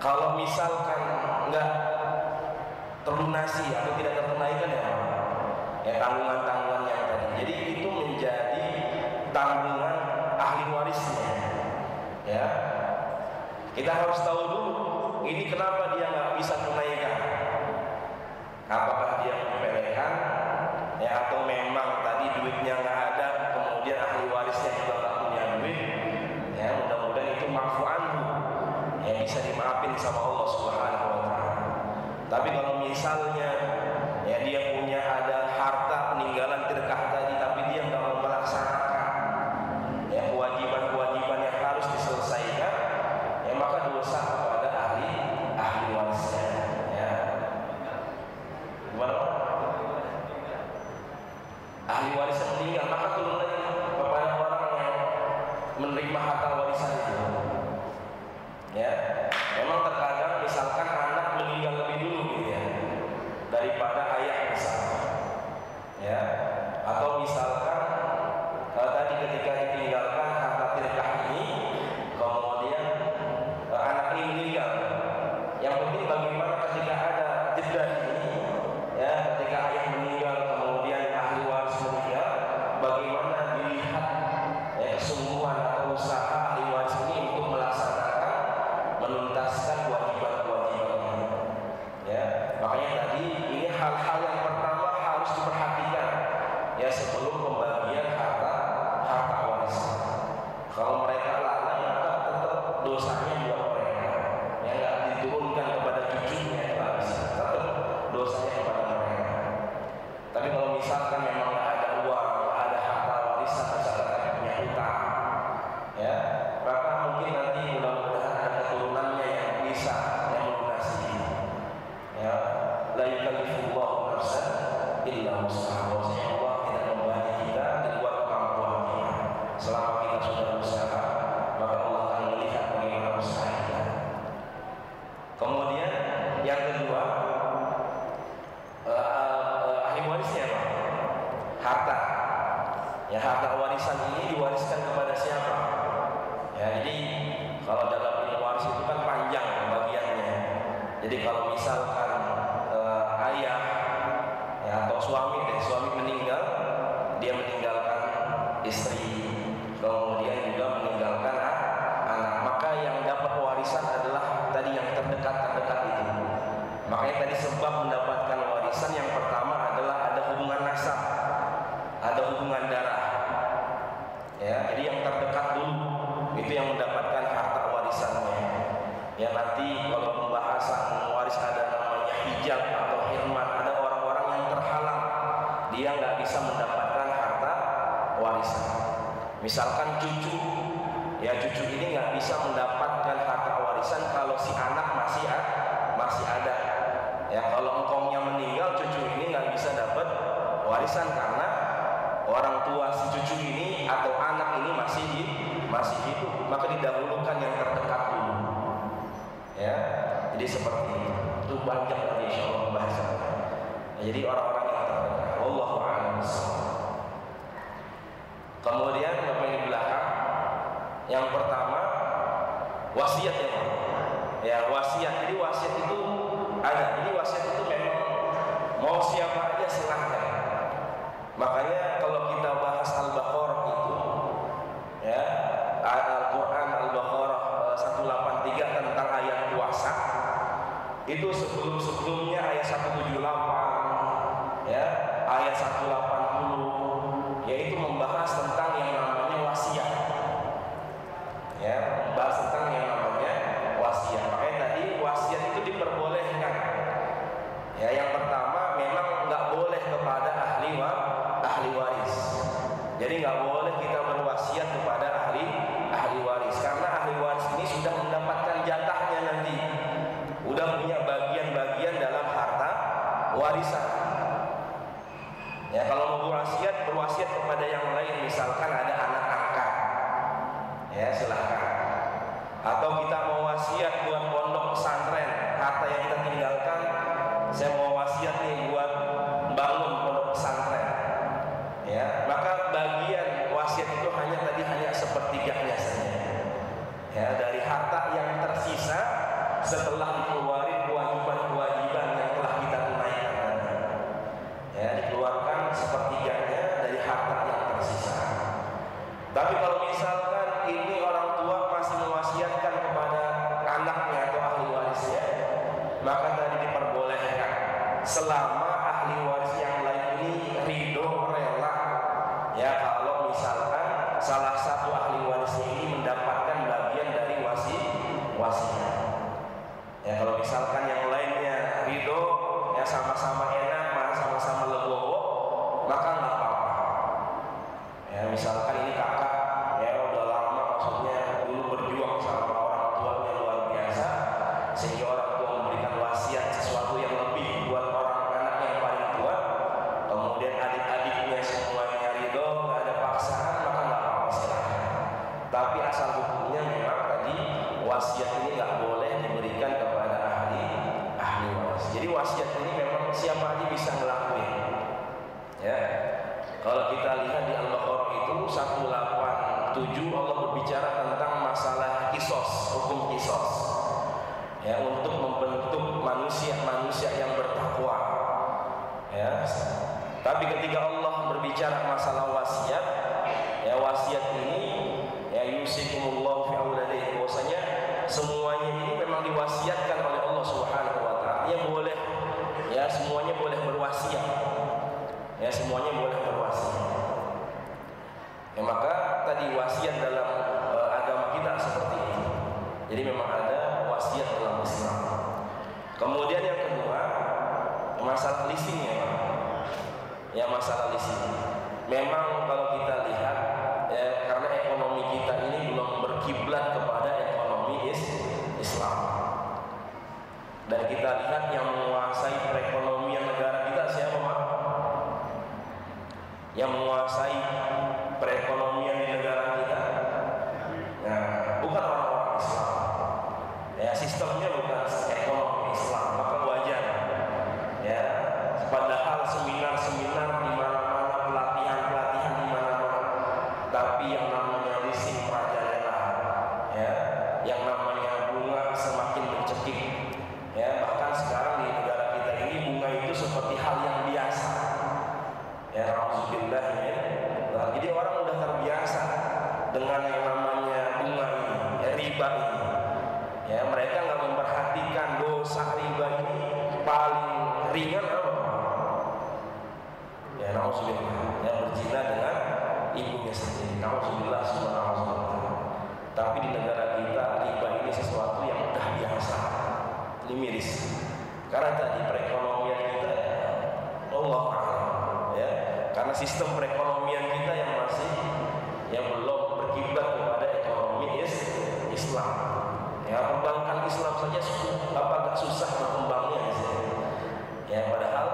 kalau misalkan nggak terlunasi atau tidak tertunaikan, ya tanggungan-tanggungan yang tadi, jadi itu menjadi tanggungan ahli warisnya. Ya, kita harus tahu dulu ini kenapa dia nggak bisa tunaikan. Apakah dia menyepelekan, ya, atau memang tadi duitnya nggak ada, kemudian ahli warisnya juga nggak punya duit. Ya, mudah-mudahan itu maafu anhu, ya, bisa dimaafin sama Allah Subhanahu wa Ta'ala. Tapi kalau misalnya, ya, dia punya ada harta peninggalan tirkah tadi, tapi dia nggak mau melaksanakan, ya, kewajiban-kewajiban yang harus diselesaikan, ya, maka dosa kepada ahli warisnya. Ya, gimana? Ahli waris yang meninggal, maka turun lagi kepada orang yang menerima harta warisan itu. Ya, memang terkadang misalkan anak meninggal lebih dulu gitu, ya, daripada ayah misalkan, ya, atau misalkan tadi ketika ditinggalkan harta tirkah ini, kemudian anak ini meninggal. Yang penting bagaimana ketika ada jeda ini, ya, ketika ayah meninggal kemudian ahli waris meninggal, bagaimana dilihat, ya, kesungguhan atau usaha ahli waris ini untuk melaksanakan, menuntaskan kewajiban-kewajiban. Ya, makanya tadi ini hal-hal yang pertama harus diperhatikan, ya, sebelum pembagian harta warisan. Kalau mereka lalai, maka tetap dosanya buat mereka, yang nggak diturunkan kepada cucunya yang habis, tetap dosanya kepada mereka. Tapi kalau misalkan memang nggak ada uang, nggak ada harta warisan, misalkan punya hutang, ya, maka mungkin nanti mudah-mudahan ada keturunannya yang bisa yang melunasi. Ya, la yukallifullahu nafsan illa wus'aha. Allah tidak membebani kita di luar kemampuan kita. Selama kita sudah berusaha, maka Allah akan melihat bagaimana usaha kita. Kemudian yang kedua, ahli warisnya apa? Harta. Ya, harta warisan ini diwariskan kepada siapa? Ya, jadi kalau dalam ilmu waris itu kan panjang bagiannya. Jadi kalau misalkan ayah ya, atau suami meninggal, dia meninggalkan istri, kemudian juga meninggalkan anak, maka yang dapat warisan adalah tadi yang terdekat itu. Makanya tadi sebab mendapatkan warisan yang pertama adalah ada hubungan nasab, ada hubungan darah. Ya, jadi yang terdekat dulu itu yang mendapatkan harta warisannya. Ya, nanti kalau pembahasan waris ada namanya hijab atau hirman, ada orang-orang yang terhalang, dia nggak bisa mendapatkan harta warisan. Misalkan cucu, ya cucu ini nggak bisa mendapatkan harta warisan kalau si anak masih ada. Ya, kalau engkongnya meninggal, cucu ini nggak bisa dapat warisan karena orang tua si cucu ini atau anak ini masih hidup, maka didahulukan yang terdekat dulu. Ya, jadi seperti itu banyak lagi insyaallah pembahasannya. Ya, jadi orang-orang yang terdekat. Wallahu a'lam bishawab. Kemudian apa yang di belakang? Yang pertama wasiat ya Pak. Ya, wasiat. Jadi wasiat itu ada. Jadi wasiat itu memang mau siapa aja silahkan. Makanya kalau kita bahas Al-Baqarah itu, ya, Al-Quran Al-Baqarah 183 tentang ayat puasa, itu sebelumnya ayat 178, ya, ayat 180, yaitu membahas tentang yang namanya wasiat, ya, membahas tentang yang namanya wasiat. Makanya tadi wasiat itu diperbolehkan. Ya, yang pertama memang nggak boleh kepada ahli waris. Jadi nggak boleh kita berwasiat kepada ahli waris, karena ahli waris ini sudah mendapatkan jatahnya nanti, udah punya bagian-bagian dalam harta warisan. Ya, kalau mau berwasiat kepada yang lain, misalkan ada anak angkat, ya silahkan. Atau kita mau wasiat buat pondok pesantren, harta yang kita tinggalkan, saya mau wasiat nih buat bangun pondok pesantren. Ya, maka bagian wasiat itu hanya sepertiganya saja. Ya, dari harta yang tersisa setelah dikeluarkan kewajiban-kewajiban yang telah kita tunaikan tadi. Ya, dikeluarkan sepertiganya dari harta yang tersisa. Tapi kalau misalkan ini orang tua masih mewasiatkan kepada anaknya atau ahli warisnya, maka tadi diperbolehkan selama ahli waris yang lain ini ridho, rela. Ya, kalau misalkan salah satu ahli waris ini mendapatkan bagian dari wasiat. Ya, kalau misalkan yang lainnya ridho, ya sama-sama enak, sama-sama legowo, maka nggak apa-apa. Ya, misalkan ini kakak, ya udah lama, maksudnya dulu berjuang sama orang tuanya luar biasa, sehingga orang tua memberikan wasiat sesuatu yang lebih buat orang anak yang paling tua. Kemudian adik-adiknya semuanya ridho, nggak ada paksaan, maka nggak apa-apa silahkan. Tapi asal hukumnya memang tadi wasiat ini nggak boleh diberikan kepada ahli waris. Jadi wasiat ini memang siapa aja bisa ngelakuin. Ya, kalau kita lihat di Al-Baqarah itu 187 Allah berbicara tentang masalah kisos, hukum kisos. Ya, untuk membentuk manusia yang bertakwa. Ya. Tapi ketika Allah berbicara masalah wasiat, ya wasiat ini ya yusikumullahu fi auladihi, bahwasanya semuanya ini memang diwasiatkan oleh Allah Subhanahu wa taala. Ya boleh, ya semuanya boleh berwasiat. Ya semuanya boleh berwasiat. Ya, maka tadi wasiat dalam agama kita seperti itu. Jadi memang ada wasiat dalam Islam. Kemudian yang kedua, masalah leasing ya. Ya, masalah leasing. Memang kalau kita lihat, ya, karena ekonomi kita ini belum berkiblat kepada ekonomi Islam. Dan kita lihat yang menguasai perekonomian negara kita siapa, Pak? Yang menguasai perekonomian di negara kita, nah, bukan orang-orang Islam. Ya, sistemnya bukan ekonomi Islam, maka wajar. Ya, padahal seminar-seminar di mana-mana, pelatihan-pelatihan di mana-mana, tapi yang namanya leasing merajalela, ya, yang namanya bunga semakin mencekik, ya, bahkan dosa riba ini paling ringan apa? Ya nauzubillah, yang berzina dengan ibunya sendiri. Nauzubillah subhanallah. Tapi di negara kita riba ini sesuatu yang udah biasa. Ini miris. Karena tadi perekonomian kita ya, Allah ya, karena sistem perekonomian kita yang belum berkiblat kepada ekonomi Islam. Ya, perbankan Islam saja agak susah berkembangnya. Ya, padahal